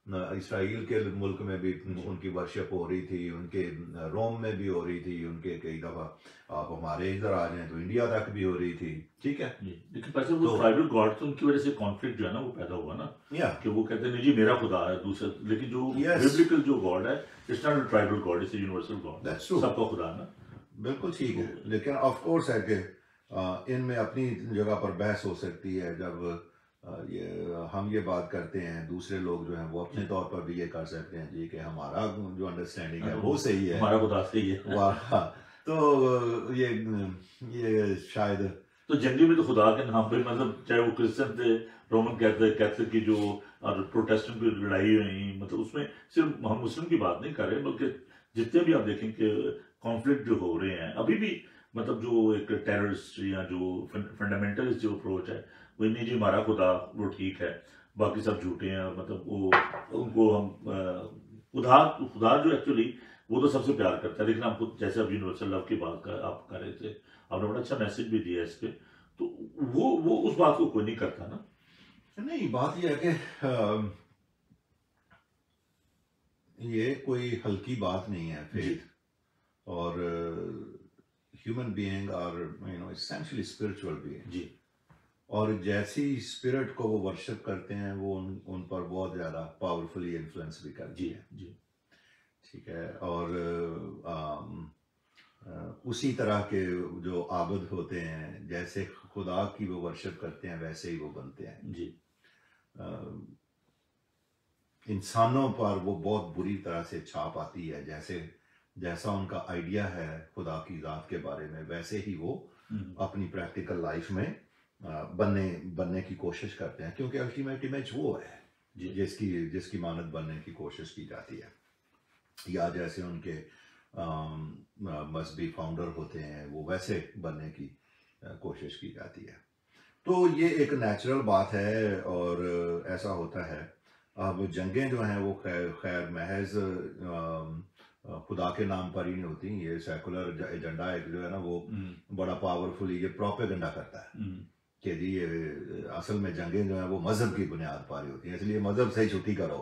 इसराइल के मुल्क में भी उनकी वर्शिप हो रही थी, उनके रोम में भी हो रही थी, उनके कई दफा आप हमारे इधर आ जाएं तो इंडिया तक भी हो रही थी, ठीक है। जी, लेकिन वैसे वो ट्राइबल गॉड, तो उनकी वजह से कॉन्फ्लिक्ट जो है ना वो पैदा हुआ ना, या कि वो कहते हैं नहीं जी मेरा खुदा है दूसरा, लेकिन जो Yes. बिब्लिकल जो गॉड है, it's not a tribal God, it's a universal God, That's true. सबका खुदा है ना। बिल्कुल ठीक है, लेकिन ऑफ कोर्स है कि इनमें अपनी जगह पर बहस हो सकती है। जब हम ये बात करते हैं, दूसरे लोग जो हैं वो अपने तौर पर भी ये कर सकते हैं जी कि हमारा जो अंडरस्टैंडिंग है वो सही है, हमारा खुदा सही है। वाह। तो ये शायद तो जंगली में तो खुदा के नाम पे, मतलब चाहे वो क्रिश्चियन थे, रोमन कैथलिक की जो और प्रोटेस्टेंट की लड़ाई हुई, मतलब उसमें सिर्फ हम मुस्लिम की बात नहीं कर रहे, बल्कि जितने भी आप देखें कि कॉन्फ्लिक्ट जो हो रहे हैं अभी भी, मतलब जो एक टेररिस्ट या जो फंडामेंटलिस्ट जो अप्रोच है, वो नहीं जी हमारा खुदा वो ठीक है, बाकी सब झूठे हैं, मतलब वो उनको हम खुदा खुदा जो एक्चुअली वो तो सबसे प्यार करता है, लेकिन आपको जैसे अब यूनिवर्सल लव की बात आप कर रहे थे, आपने बड़ा अच्छा मैसेज भी दिया इस पे, तो वो उस बात को कोई नहीं करता ना। नहीं, बात यह है कि ये कोई हल्की बात नहीं है फेथ, और ह्यूमन बीइंग और एसेंशियली स्पिरिचुअल बीइंग जी, और जैसी स्पिरिट को वो वर्शिप करते हैं वो उन पर बहुत ज़्यादा पावरफुली इन्फ्लुएंस भी करती है, जी, ठीक है। और उसी तरह के जो आबद होते हैं, जैसे खुदा की वो वर्शिप करते हैं वैसे ही वो बनते हैं जी। इंसानों पर वो बहुत बुरी तरह से छाप आती है, जैसा उनका आइडिया है खुदा की ज़ात के बारे में, वैसे ही वो अपनी प्रैक्टिकल लाइफ में बनने की कोशिश करते हैं, क्योंकि अल्टीमेट इमेज वो है जिसकी मानद बनने की कोशिश की जाती है, या जैसे उनके मजहबी फाउंडर होते हैं वो वैसे बनने की कोशिश की जाती है। तो ये एक नेचुरल बात है, और ऐसा होता है। अब जंगें जो हैं वो खैर महज खुदा के नाम पर ही नहीं होती, ये सेकुलर एजेंडा एक जो है ना वो बड़ा पावरफुली ये प्रोपेगेंडा करता है कि जी ये असल में जंगें जो हैं वो मजहब की बुनियाद पर ही होती हैं, इसलिए मजहब से ही छुट्टी करो।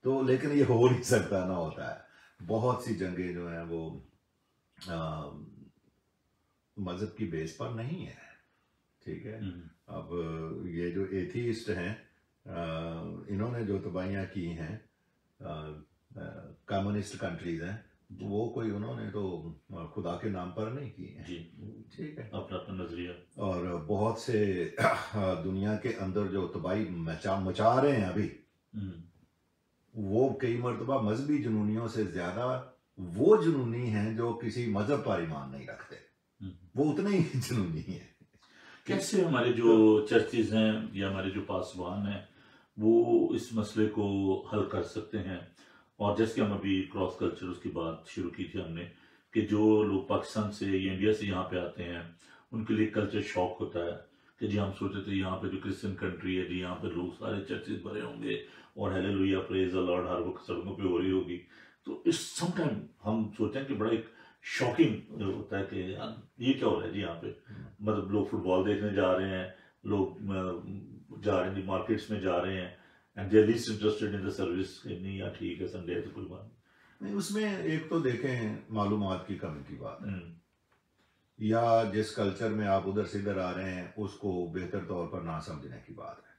तो लेकिन ये हो नहीं सकता, ना होता है। बहुत सी जंगें जो हैं वो मजहब की बेस पर नहीं है, ठीक है। अब ये जो एथीस्ट हैं, इन्होंने जो तबाहियाँ की हैं, कम्युनिस्ट कंट्रीज हैं, वो कोई उन्होंने तो खुदा के नाम पर नहीं की है, जी, ठीक है, अपना अपना नजरिया। और बहुत से दुनिया के अंदर जो तबाही मचा रहे हैं अभी, वो कई मरतबा मजहबी जुनूनियों से ज्यादा वो जुनूनी हैं जो किसी मजहब पर ईमान नहीं रखते, वो उतने ही जुनूनी है। कैसे हमारे जो चर्चेज हैं या हमारे जो पासवान हैं वो इस मसले को हल कर सकते हैं? और जैसे कि हम अभी क्रॉस कल्चर उसकी बात शुरू की थी हमने, कि जो लोग पाकिस्तान से या इंडिया से यहाँ पे आते हैं उनके लिए कल्चर शॉक होता है कि जी हम सोचे थे यहाँ पे जो क्रिश्चियन कंट्री है जी यहाँ पे लोग सारे चर्चेज भरे होंगे और हालेलुया प्रेज द लॉर्ड हर वक्त सड़कों पे हो रही होगी। तो इस समटाइम हम सोचते हैं कि बड़ा एक शॉकिंग होता है कि ये क्या हो रहा है जी यहाँ पे, मतलब लोग फुटबॉल देखने जा रहे हैं, लोग जा रहे हैं मार्केट्स में जा रहे हैं, and they are least interested in the service, नहीं यार ठीक है संडे है तो कोई बात नहीं। उसमें एक तो देखें मालूमात की कमी की बात है, या जिस कल्चर में आप उधर से इधर आ रहे हैं उसको बेहतर तौर पर ना समझने की बात है।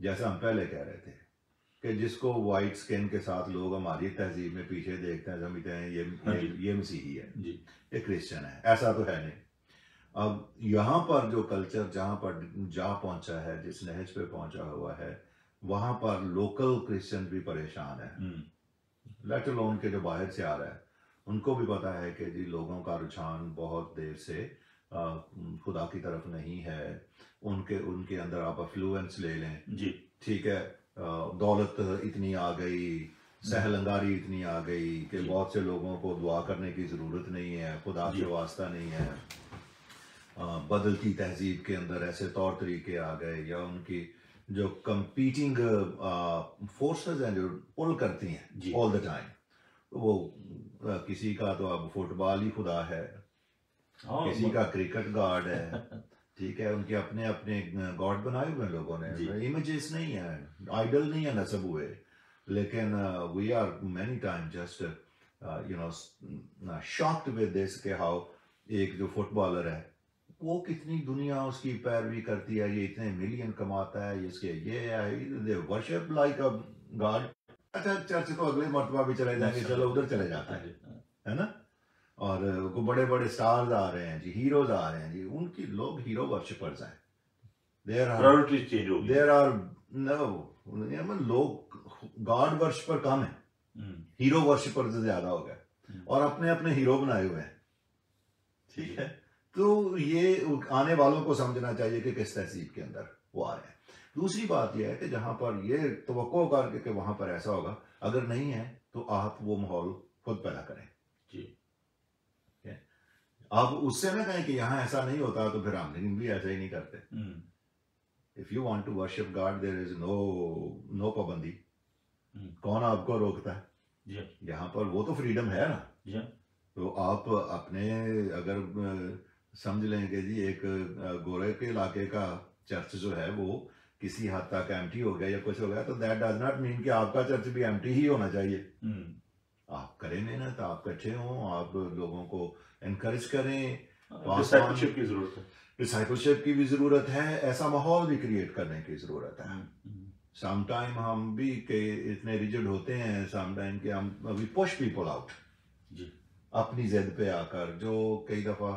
जैसा हम पहले कह रहे थे कि जिसको वाइट स्किन के साथ लोग हमारी तहजीब में पीछे देखते हैं, समझते हैं ये मसीही है जी, ये क्रिश्चियन है, ऐसा तो है नहीं। अब यहाँ पर जो कल्चर जहाँ पर जा पहुंचा है, जिस नहज पे पहुंचा हुआ है, वहां पर लोकल क्रिश्चियन भी परेशान है, लेट अलोन के जो बाहर से आ रहा है उनको भी पता है कि जी लोगों का रुझान बहुत देर से खुदा की तरफ नहीं है। उनके अंदर आप अफ्लुएंस ले लें जी, ठीक है, दौलत इतनी आ गई, सहलंगारी इतनी आ गई कि बहुत से लोगों को दुआ करने की ज़रूरत नहीं है, खुदा से वास्ता नहीं है। बदलती तहजीब के अंदर ऐसे तौर तरीके आ गए, या उनकी जो कंपीटिंग फोर्सेस हैं जो पुल करती हैं ऑल द टाइम, वो किसी का तो अब फुटबॉल ही खुदा है, हाँ, किसी का क्रिकेट गॉड है, ठीक है, उनके अपने अपने गॉड बनाए हुए हैं लोगों जी। ने, इमेजेस नहीं है, आइडल नहीं है नस्ब हुए, लेकिन we are many time just you know shocked with this के हाउ एक जो फुटबॉलर है वो कितनी दुनिया उसकी पैरवी करती है, ये इतने मिलियन कमाता है, इसके ये है, they worship like a God. अच्छा चर्च तो अगले मर्तबा भी चले जाएंगे, चलो उधर चले जाते हैं, है ना। और को बड़े बड़े स्टार्स आ रहे हैं जी, हीरोज आ रहे हैं जी, उनकी लोग हीरो वर्शिपर्स हैं, प्रायोरिटी चेंज हो गई। देयर आर नो लोग गॉड वर्शिपर कम है, हीरो वर्शिपर से ज्यादा हो गए और अपने अपने हीरो बनाए हुए हैं, ठीक है। तो ये आने वालों को समझना चाहिए कि किस तहसीब के अंदर वो आ रहे हैं। दूसरी बात यह है कि जहां पर ये तवक्को करके कि वहां पर ऐसा होगा, अगर नहीं है तो आप वो माहौल खुद पैदा करें जी। आप उससे ना कहें कि यहाँ ऐसा नहीं होता तो फिर हम भी ऐसा ही नहीं करते। If you want to worship God there is no पाबंदी, कौन आपको रोकता है? जी। यहाँ पर वो तो फ्रीडम है ना जी। तो आप अपने अगर समझ लेंगे जी एक गोरे के इलाके का चर्च जो है वो किसी हद तक एम्प्टी हो गया या कुछ हो गया तो दैट डज नॉट मीन कि आपका चर्च भी एम्प्टी ही होना चाहिए। आप करें मेहनत, आप इकट्ठे हों, आप लोगों को एनकरेज करें, डिसाइपलशिप की जरूरत है, डिसाइपलशिप की भी जरूरत है, ऐसा माहौल भी क्रिएट करने की जरूरत है। सम टाइम हम भी के इतने रिजिड होते हैं सम टाइम कि हम वी पुश पीपल आउट अपनी जिद पे आकर, जो कई दफा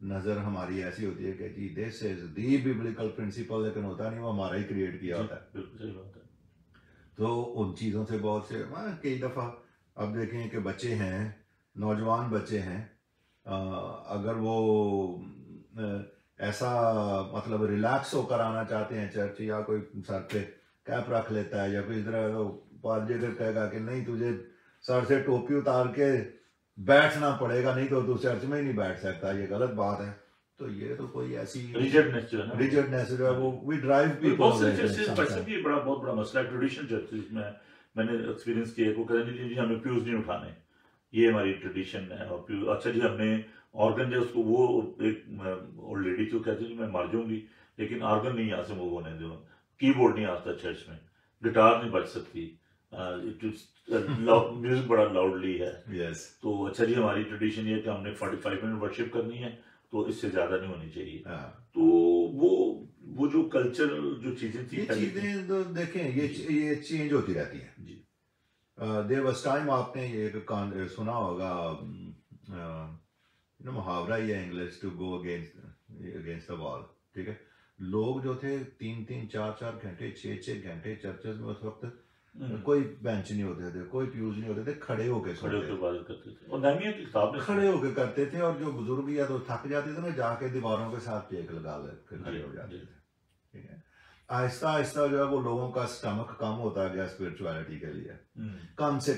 नजर हमारी ऐसी होती है कि जी this is the biblical principle, लेकिन होता नहीं, वो हमारा ही क्रिएट किया होता है। बिल्कुल सही बात है। तो उन चीजों से बहुत से कई दफा अब देखें कि बच्चे हैं, नौजवान बच्चे हैं, अगर वो ऐसा मतलब रिलैक्स होकर आना चाहते हैं चर्च, या कोई सर पे कैप रख लेता है या कोई इस तरह तो पादरी अगर कहेगा कि नहीं तुझे सर से टोपी उतार के बैठना पड़ेगा, नहीं तो तू चर्च में ही नहीं बैठ सकता, ये गलत बात है। तो ये तो कोई ऐसी रिजिडनेस जो है ना, रिजिडनेस जो है वो वी ड्राइव पीपल। बहुत से चर्चेस वैसे भी बहुत बड़ा मसला है ट्रेडिशनल चर्चेस में, मैंने एक्सपीरियंस किया, को कहते हैं जी हमें प्यूज नहीं उठाने, ये हमारी ट्रेडिशन है। और प्यूज अच्छा जी हमने ऑर्गन जो उसको, वो एक ओल्ड लेडी तो कहती है मैं मर जाऊंगी लेकिन ऑर्गन नहीं यहाँ से मूव होने दो, कीबोर्ड नहीं आता चर्च में, गिटार नहीं बज सकती, म्यूजिक बड़ा लाउडली है। यस तो अच्छा जी हमारी ट्रेडिशन ये है कि हमने 45 मिनट वर्शिप करनी है, तो इससे ज्यादा नहीं होनी चाहिए। तो वो जो कल्चर जो चीजें थी, ये चीजें तो देखें ये चेंज होती रहती है जी। देयर वाज टाइम, आपने ये सुना होगा मुहावरा ही है English, to go against the wall, ठीक है। लोग जो थे 3-3 4-4 घंटे 6-6 घंटे चर्चेस में उस वक्त कोई बेंच नहीं होते थे, कोई प्यूज नहीं होते थे, खड़े होके इबादत करते थे और नहमिया की किताब में खड़े होके करते थे। और जो बुजुर्ग या तो थक जाते थे ना, जाके दीवारों के साथ टेक लगा ले खड़े हो जाते थे, ठीक है। आहिस्ता आहिस्ता जो है वो लोगों का स्टमक कम होता गया स्पिरिचुअलिटी के लिए, कम से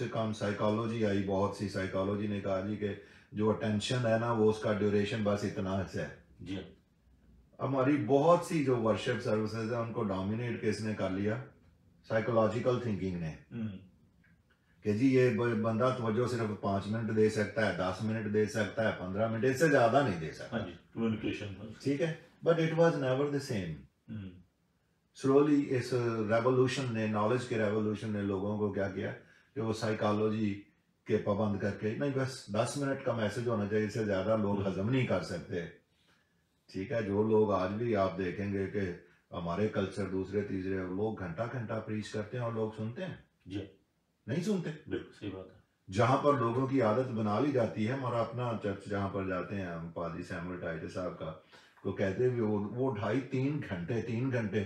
कम साइकोलॉजी आई, बहुत सी साइकोलॉजी ने कहा जी कि जो अटेंशन है ना वो उसका ड्यूरेशन बस इतना है जी। हमारी बहुत सी जो वर्शिप सर्विसेज है उनको डोमिनेट किसने कर लिया? साइकोलॉजिकल थिंकिंग ने, कि जी ये बंदा तवज्जो सिर्फ 5 मिनट दे सकता है, 10 मिनट दे सकता है, 15 मिनट, इससे ज्यादा नहीं दे सकता, कम्युनिकेशन, ठीक है। But it was never the same. Slowly इस रेवोल्यूशन ने, नॉलेज के रेवोल्यूशन ने लोगों को क्या किया कि वो साइकोलॉजी के पाबंद करके, नहीं बस 10 मिनट का मैसेज होना चाहिए, इससे ज्यादा लोग हजम नहीं कर सकते, ठीक है। जो लोग आज भी आप देखेंगे कि हमारे कल्चर दूसरे तीसरे लोग घंटा घंटा प्रीच करते हैं और लोग सुनते हैं जी? नहीं सुनते। बिल्कुल सही बात है। जहां पर लोगों की आदत बना ली जाती है, हमारा अपना चर्च जहां पर जाते हैं हम, पादरी सैमुअल टाइटस साहब का, तो कहते हैं वो 2.5-3 घंटे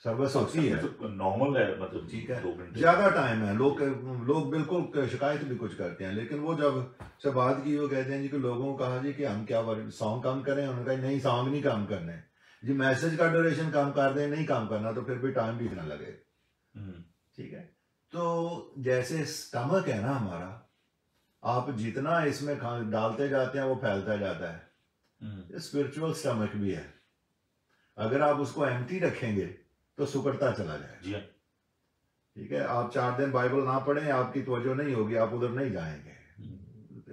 सर्विस होती है, नॉर्मल है, मतलब ठीक है, 2 घंटे ज्यादा टाइम है। लोग बिल्कुल शिकायत भी कुछ करते हैं, लेकिन वो जब से बात की वो कहते हैं जी कि लोगों को कहा जी कि हम क्या सॉन्ग कम करें, उन्होंने कहा नहीं सॉन्ग नहीं कम करने जी, मैसेज का ड्यूरेशन कम कर दें, नहीं कम करना तो फिर भी टाइम भी इतना लगे, ठीक है। तो जैसे स्टमक है ना हमारा, आप जितना इसमें डालते जाते हैं वो फैलता जाता है, स्पिरिचुअल स्टमक भी है, अगर आप उसको एम्प्टी रखेंगे तो सुकड़ता चला जाएगा। ठीक है, आप 4 दिन बाइबल ना पढ़ें, आपकी तवज्जो नहीं होगी, आप उधर नहीं जाएंगे,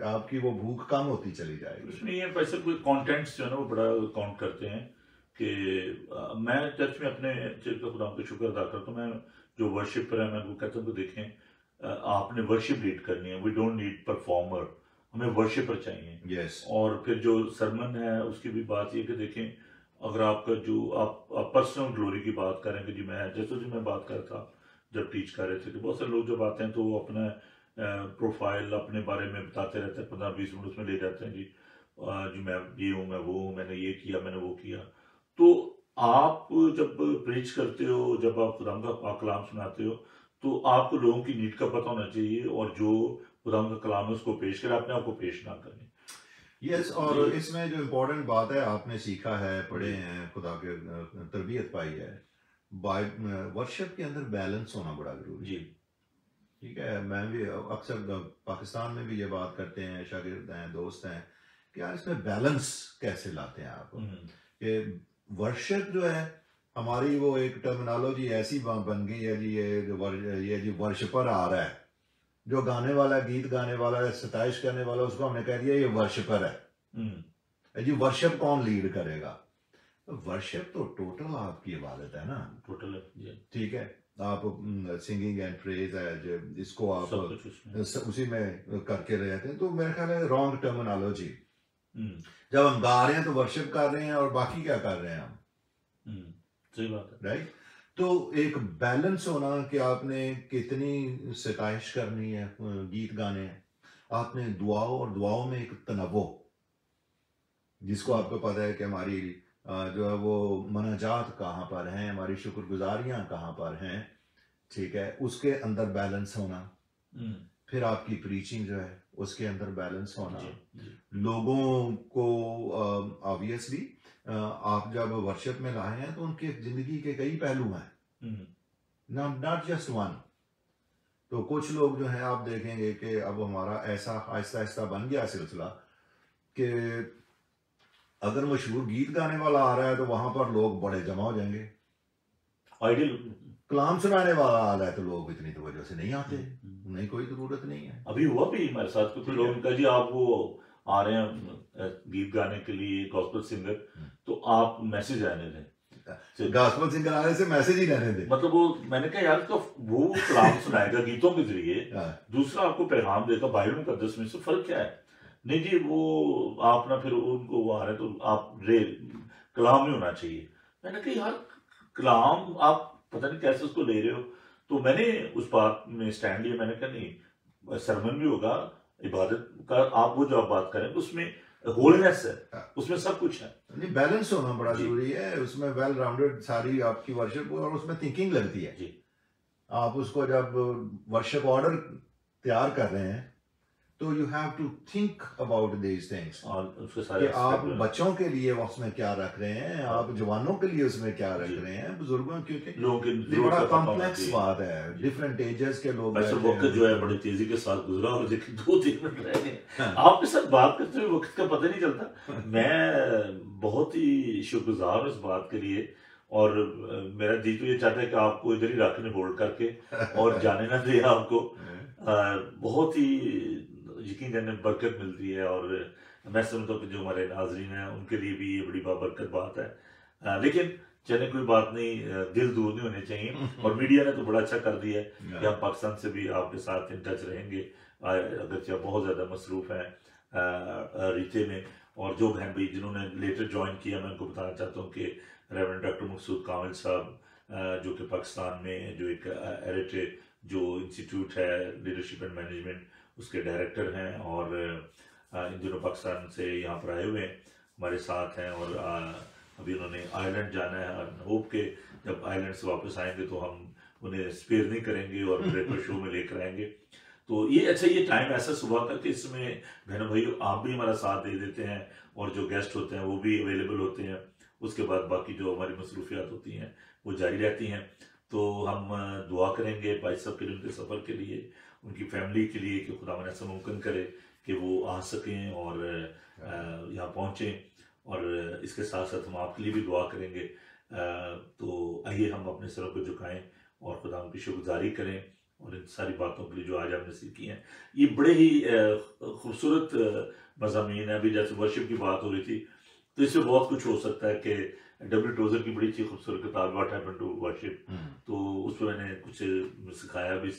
आपकी वो भूख कम होती चली जाएगी। उसमें ये वैसे कोई कंटेंट्स जो है ना वो बड़ा काउंट करते हैं कि मैं चर्च में अपने चर्च का खुदा का शुक्र अदा करता हूँ। मैं जो वर्शिपर है मैं वो कहता हूँ कि देखें आपने वर्शिप लीड करनी है, वी डोंट नीड परफॉर्मर, हमें वर्शिपर चाहिए। यस, और फिर जो सरमन है उसकी भी बात ये कि देखें अगर आपका जो आप पर्सनल ग्लोरी की बात करें कि जी मैं जैसे जी मैं बात कर रहा था जब टीच कर रहे थे कि बहुत सारे लोग जब आते हैं तो वो अपना प्रोफाइल अपने बारे में बताते रहते हैं, 15-20 मिनट उसमें ले जाते हैं जी जी मैं ये हूँ, मैं वो हूँ, मैंने ये किया, मैंने वो किया। तो आप जब प्रीच करते हो, जब आप खुदा का कलाम सुनाते हो तो आपको लोगों की नीड का पता होना चाहिए और जो खुदा का कलाम है उसको पेश करें, अपने आप को पेश ना करें। यस। और इसमें जो इम्पोर्टेंट बात है, आपने सीखा है, पढ़े हैं, खुदा के तरबियत पाई है, वर्शिप के अंदर बैलेंस होना बड़ा जरूरी जी है। ठीक है, मैं भी अक्सर पाकिस्तान में भी ये बात करते हैं, शागिर्द हैं, दोस्त हैं, कि यार इसमें बैलेंस कैसे लाते हैं आप, कि वर्शिप जो है हमारी वो एक टर्मिनोलॉजी ऐसी बन गई है जी, ये जी वर्शिपर आ रहा है, जो गाने वाला, गीत गाने वाला, सताइश करने वाला, उसको हमने कह दिया ये वर्शिपर है जी। वर्शिप कौन लीड करेगा? वर्शिप तो टोटल आपकी इबादत है ना, टोटल। ठीक है, आप सिंगिंग एंड प्रेज है इसको आप उसी में करके रहते हैं, तो मेरा ख्याल है रॉन्ग टर्मिनोलॉजी। जब हम गा रहे हैं तो वर्शिप कर रहे हैं और बाकी क्या कर रहे हैं हम? सही बात है, राइट। तो एक बैलेंस होना कि आपने कितनी सिताइश करनी है, गीत गाने हैं, आपने दुआओं और दुआओं में एक तनव्वो, जिसको आपको पता है कि हमारी जो है वो मनाजात कहाँ पर हैं, हमारी शुक्रगुजारियां कहाँ पर हैं, ठीक है, उसके अंदर बैलेंस होना। फिर आपकी प्रीचिंग जो है उसके अंदर बैलेंस होना। लोगों को ऑब्वियसली आप जब वर्शिप में लाए हैं तो उनके जिंदगी के कई पहलू हैं, नॉट जस्ट वन। तो कुछ लोग जो हैं आप देखेंगे कि अब हमारा ऐसा आहिस्ता आहिस्ता बन गया सिलसिला कि अगर मशहूर गीत गाने वाला आ रहा है तो वहां पर लोग बड़े जमा हो जाएंगे, आइडियल कलाम सुनाने वाला आ रहा है तो लोग इतनी तो वजह से नहीं आते, उन्हें कोई जरूरत नहीं है। अभी हुआ भी हमारे साथ कुछ लोग का जी आप वो आ रहे हैं गीत गाने के लिए, गॉस्पेल सिंगर, तो आप मैसेज आने दें, गॉस्पेल सिंगर आने से मैसेज ही रहने दें। मतलब वो मैंने कहा यार तो वो कलाम सुनाएगा गीतों के जरिए, दूसरा आपको पैगाम देगा बाइबल मुकद्दस में, से फर्क क्या है? नहीं जी वो आप ना फिर उनको वो आ रहे तो आप कलाम नहीं होना चाहिए। मैंने कहा यार कलाम आप पता नहीं कैसे उसको ले रहे हो। तो मैंने उस बात में स्टैंड लिया, मैंने कहा नहीं सरमन भी होगा, इबादत का आप वो जो आप बात करें उसमें होलनेस है, उसमें सब कुछ है। नहीं, बैलेंस होना बड़ा जरूरी है, उसमें वेल राउंडेड सारी आपकी वर्शिप और उसमें थिंकिंग लगती है जी। आप उसको जब वर्शिप ऑर्डर तैयार कर रहे हैं तो you have to think about these things, और उसके सारे आप बच्चों के लिए उसमें क्या रख रहे हैं, आप जवानों के लिए उसमें क्या रख रहे हैं, बुजुर्गों, क्योंकि ये बड़ा कॉम्प्लेक्स बात है, डिफरेंट एजेस के लोग वक्त जो है बड़ी तेजी के साथ गुजरा और देखिए 2-3 मिनट रह गए आपके साथ बात करते हुए, वक्त का पता नहीं चलता। मैं बहुत ही शुक्रगुजार हूँ इस बात के लिए, और मेरा जी तो ये चाहता है कि आपको इधर ही रखने होल्ड करके और जाने ना दे आपको, बहुत ही यकीन जाने बरकत मिलती है। और मैं समझता हूँ कि जो हमारे नाजरीन हैं उनके लिए भी ये बड़ी बाबरकत बात है। लेकिन चले कोई बात नहीं, दिल दूर नहीं होने चाहिए, और मीडिया ने तो बड़ा अच्छा कर दिया है कि हम पाकिस्तान से भी आपके साथ इन टच रहेंगे, अगरचे बहुत ज़्यादा मसरूफ़ हैं रीते में। और जो बहन भाई जिन्होंने लेटर ज्वाइन किया, मैं उनको बताना चाहता हूँ कि रेवरेंड डॉक्टर मकसूद कामिल साहब जो कि पाकिस्तान में जो एक एरिटे जो इंस्टीट्यूट है लीडरशिप एंड मैनेजमेंट उसके डायरेक्टर हैं, और इन दिनों पाकिस्तान से यहाँ पर आए हुए हैं, हमारे साथ हैं। और अभी उन्होंने आयरलैंड जाना है, और होप के जब आयरलैंड से वापस आएंगे तो हम उन्हें स्पेयर नहीं करेंगे और ब्रेकफास्ट शो में लेकर आएंगे। तो ये अच्छा, ये टाइम ऐसा सुबह का कि इसमें बहनों भाई आप भी हमारा साथ दे देते हैं, और जो गेस्ट होते हैं वो भी अवेलेबल होते हैं। उसके बाद बाकी जो हमारी मसरूफियात होती हैं वो जारी रहती हैं। तो हम दुआ करेंगे भाई साहब के लिए, उनके सफ़र के लिए, उनकी फैमिली के लिए, कि खुदा ऐसा मुमकिन करे कि वो आ सकें और यहाँ पहुँचें। और इसके साथ साथ हम आपके लिए भी दुआ करेंगे। तो आइए हम अपने सरों को झुकाएं और खुदा की शुक्रगुजारी करें और इन सारी बातों के लिए जो आज आपने सीखी हैं। ये बड़े ही खूबसूरत मज़ामीन है। अभी जैसे वर्शिप की बात हो रही थी तो इसमें बहुत कुछ हो सकता है कि डब्ल्यू टोजर की बड़ी अच्छी खूबसूरत किताब व्हाट हैपेंड टू वर्शिप, तो उसमें मैंने कुछ सिखाया भी,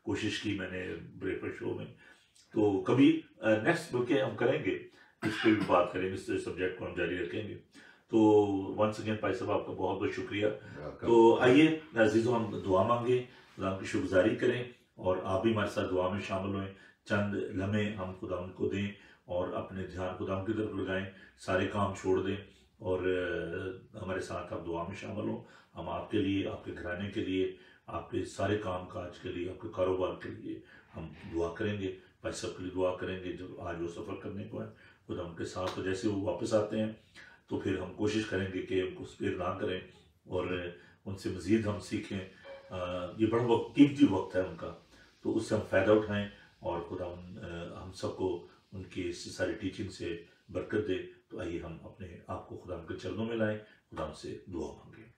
कोशिश की मैंने ब्रेकफास्ट शो में। तो कभी नेक्स्ट बल्कि हम करेंगे, इस पर भी बात करेंगे, इस सब्जेक्ट को हम जारी रखेंगे। तो वंस अगेन भाई साहब आपका बहुत बहुत शुक्रिया। तो आइए अजीज़ों हम दुआ मांगे, खुदा की शुक्रगुजारी करें और आप भी हमारे साथ दुआ में शामिल हों। चंद लम्हे हम खुदा को दें और अपने ध्यान खुदा की तरफ लगाएं, सारे काम छोड़ दें और हमारे साथ आप दुआ में शामिल हों। हम आपके लिए, आपके घराने के लिए, आपके सारे काम काज के लिए, आपके कारोबार के लिए हम दुआ करेंगे। भाई सब के लिए दुआ करेंगे जो आज वो सफ़र करने को है, खुदा उनके साथ। तो जैसे वो वापस आते हैं तो फिर हम कोशिश करेंगे कि उनको स्पेयर ना करें और उनसे मज़ीद हम सीखें। ये बड़ा कीमती वक्त है उनका, तो उससे हम फ़ायदा उठाएं और खुदा हम सबको उनकी इस सारी टीचिंग से बरकत दे। तो आइए हम अपने आप को खुदा के चरणों में लाएं, खुदा से दुआ मांगें।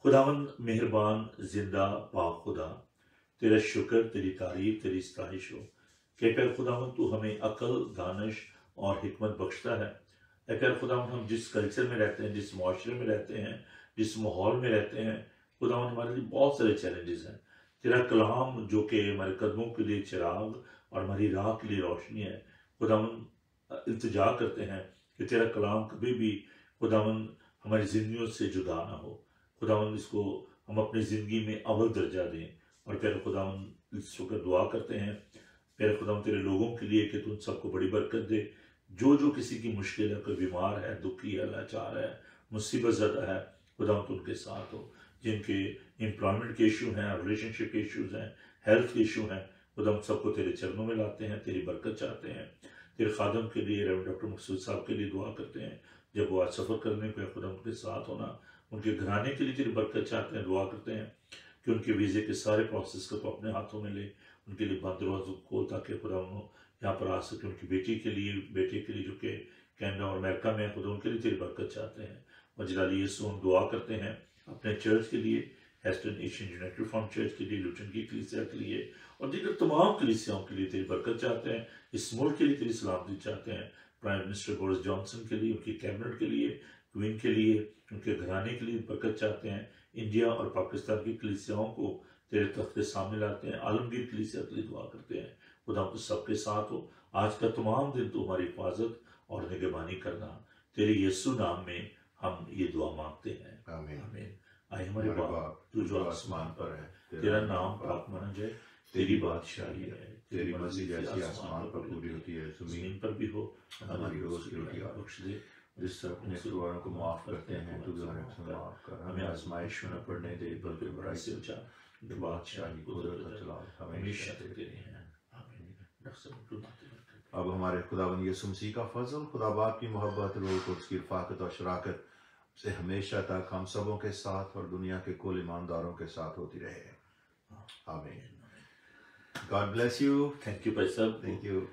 खुदावन मेहरबान जिंदा पाक खुदा, तेरा शुक्र, तेरी तारीफ, तेरी सताइश हो कि प्यार खुदावन तू हमें अकल, दानिश और हिकमत बख्शता है। प्यार खुदावन हम जिस कल्चर में रहते हैं, जिस माशरे में रहते हैं, जिस माहौल में रहते हैं, खुदावन हमारे लिए बहुत सारे चैलेंजेस हैं। तेरा कलाम जो कि हमारे कदमों के लिए चिराग और हमारी राह के लिए रोशनी है, खुदावन इल्तिजा करते हैं कि तेरा कलाम कभी भी खुदावन हमारी ज़िंदगियों से जुदा ना हो। खुदावन इसको हम अपनी ज़िंदगी में अव्वल दर्जा दें और प्यारे खुदावन इस वक्त दुआ करते हैं प्यारे खुदावन तेरे लोगों के लिए कि तू उन सबको बड़ी बरकत दे। जो किसी की मुश्किल है, कोई बीमार है, दुखी है, लाचार है, मुसीबत ज़दा है, खुदावन तू उनके साथ हो। जिनके एम्प्लॉयमेंट के इशू हैं, रिलेशनशिप के इशूज़ हैं, हेल्थ के इशू हैं, खुदा हम सबको तेरे चरणों में लाते हैं, तेरी बरकत चाहते हैं। तेरे खादम के लिए रेवरेंड डॉक्टर मकसूद साहब के लिए दुआ करते हैं, जब वो आज सफ़र करने को है खुदा उनके साथ होना, उनके घराने के लिए तेरी बरकत चाहते हैं। दुआ करते हैं कि उनके वीज़े के सारे प्रोसेस को तो अपने हाथों में ले, उनके लिए बंद दरवाज़ों को ताकि खुदा यहाँ पर आ सके। उनकी बेटे के लिए जो कि कनाडा और अमेरिका में है, खुदा उनके लिए तेरी बरकत चाहते हैं। और जलाली यीशु हम दुआ करते हैं अपने चर्च के लिए, western Asian United reformed church के लिए, लुटन की कलीसिया के लिए और दीगर तमाम कलीसियाओं के लिए तेरी बरकत चाहते हैं। इस मुल्क के लिए तेरी सलामती चाहते हैं। प्राइम मिनिस्टर बोरिस जॉनसन के लिए, उनकी कैबिनेट के लिए, क्वीन के लिए, उनके घराने के लिए बरकत चाहते हैं। इंडिया और पाकिस्तान की कलीसियाओं को तेरे तख्त के सामने लाते हैं। आलमगीर कलीसिया के लिए दुआ करते हैं, खुदा तो सबके साथ हो। आज का तमाम दिन तो हमारी हिफाजत और निगरानी करना, तेरे यीशु नाम में हम ये दुआ मांगते हैं। आमीन। आमीन। आए हमारे बाप तू जो आसमान पर है, तेरा नाम पाक माना जाए, तेरी बादशाही है, तेरी मर्जी जैसी आसमान पर पूरी होती है जमीन पर भी हो। हमारी रोज की रोटी बख्श दे, जिससे अपने कसूरों को माफ करते हैं, तू भी हमें माफ कर। हमें आजमाइश में न पड़ने दे, बल्कि बुराई से बचा। बादशाही कुदरत और जलाल हमेशा तेरे हैं। आमीन। अब हमारे खुदावन यीशु मसीह का फजल, खुदा बाप की मोहब्बत, रूह को उसकी रफ़ाकत और शराकत से हमेशा तक हम सबों के साथ और दुनिया के कुल ईमानदारों के साथ होती रहे। आमीन। God bless you. Thank you भाई साहब, थैंक यू।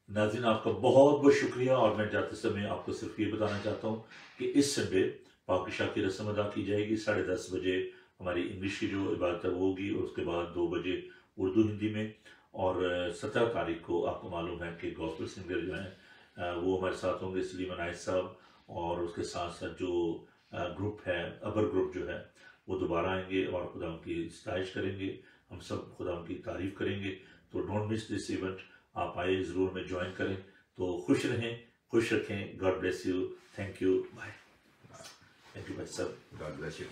नाज़रीन आपका बहुत बहुत शुक्रिया। और मैं जाते समय आपको सिर्फ ये बताना चाहता हूँ कि इस संडे पाक की रस्म अदा की जाएगी। 10:30 बजे हमारी इंग्लिश की जो इबादत है वो होगी और उसके बाद 2 बजे उर्दू हिंदी में। और 17 तारीख को आपको मालूम है कि गॉस्पेल सिंगर जो हैं वो हमारे साथ होंगे, सलीम अनायत साहब, और उसके साथ साथ जो ग्रुप है, अबर ग्रुप जो है, वो दोबारा आएंगे और खुदा की सताइश करेंगे। हम सब खुदा की तारीफ करेंगे। तो डोंट मिस दिस इवेंट, आप आइए ज़रूर में ज्वाइन करें। तो खुश रहें, खुश रखें। God bless you. Thank you. Bye. Thank you भाई साहब। God bless you.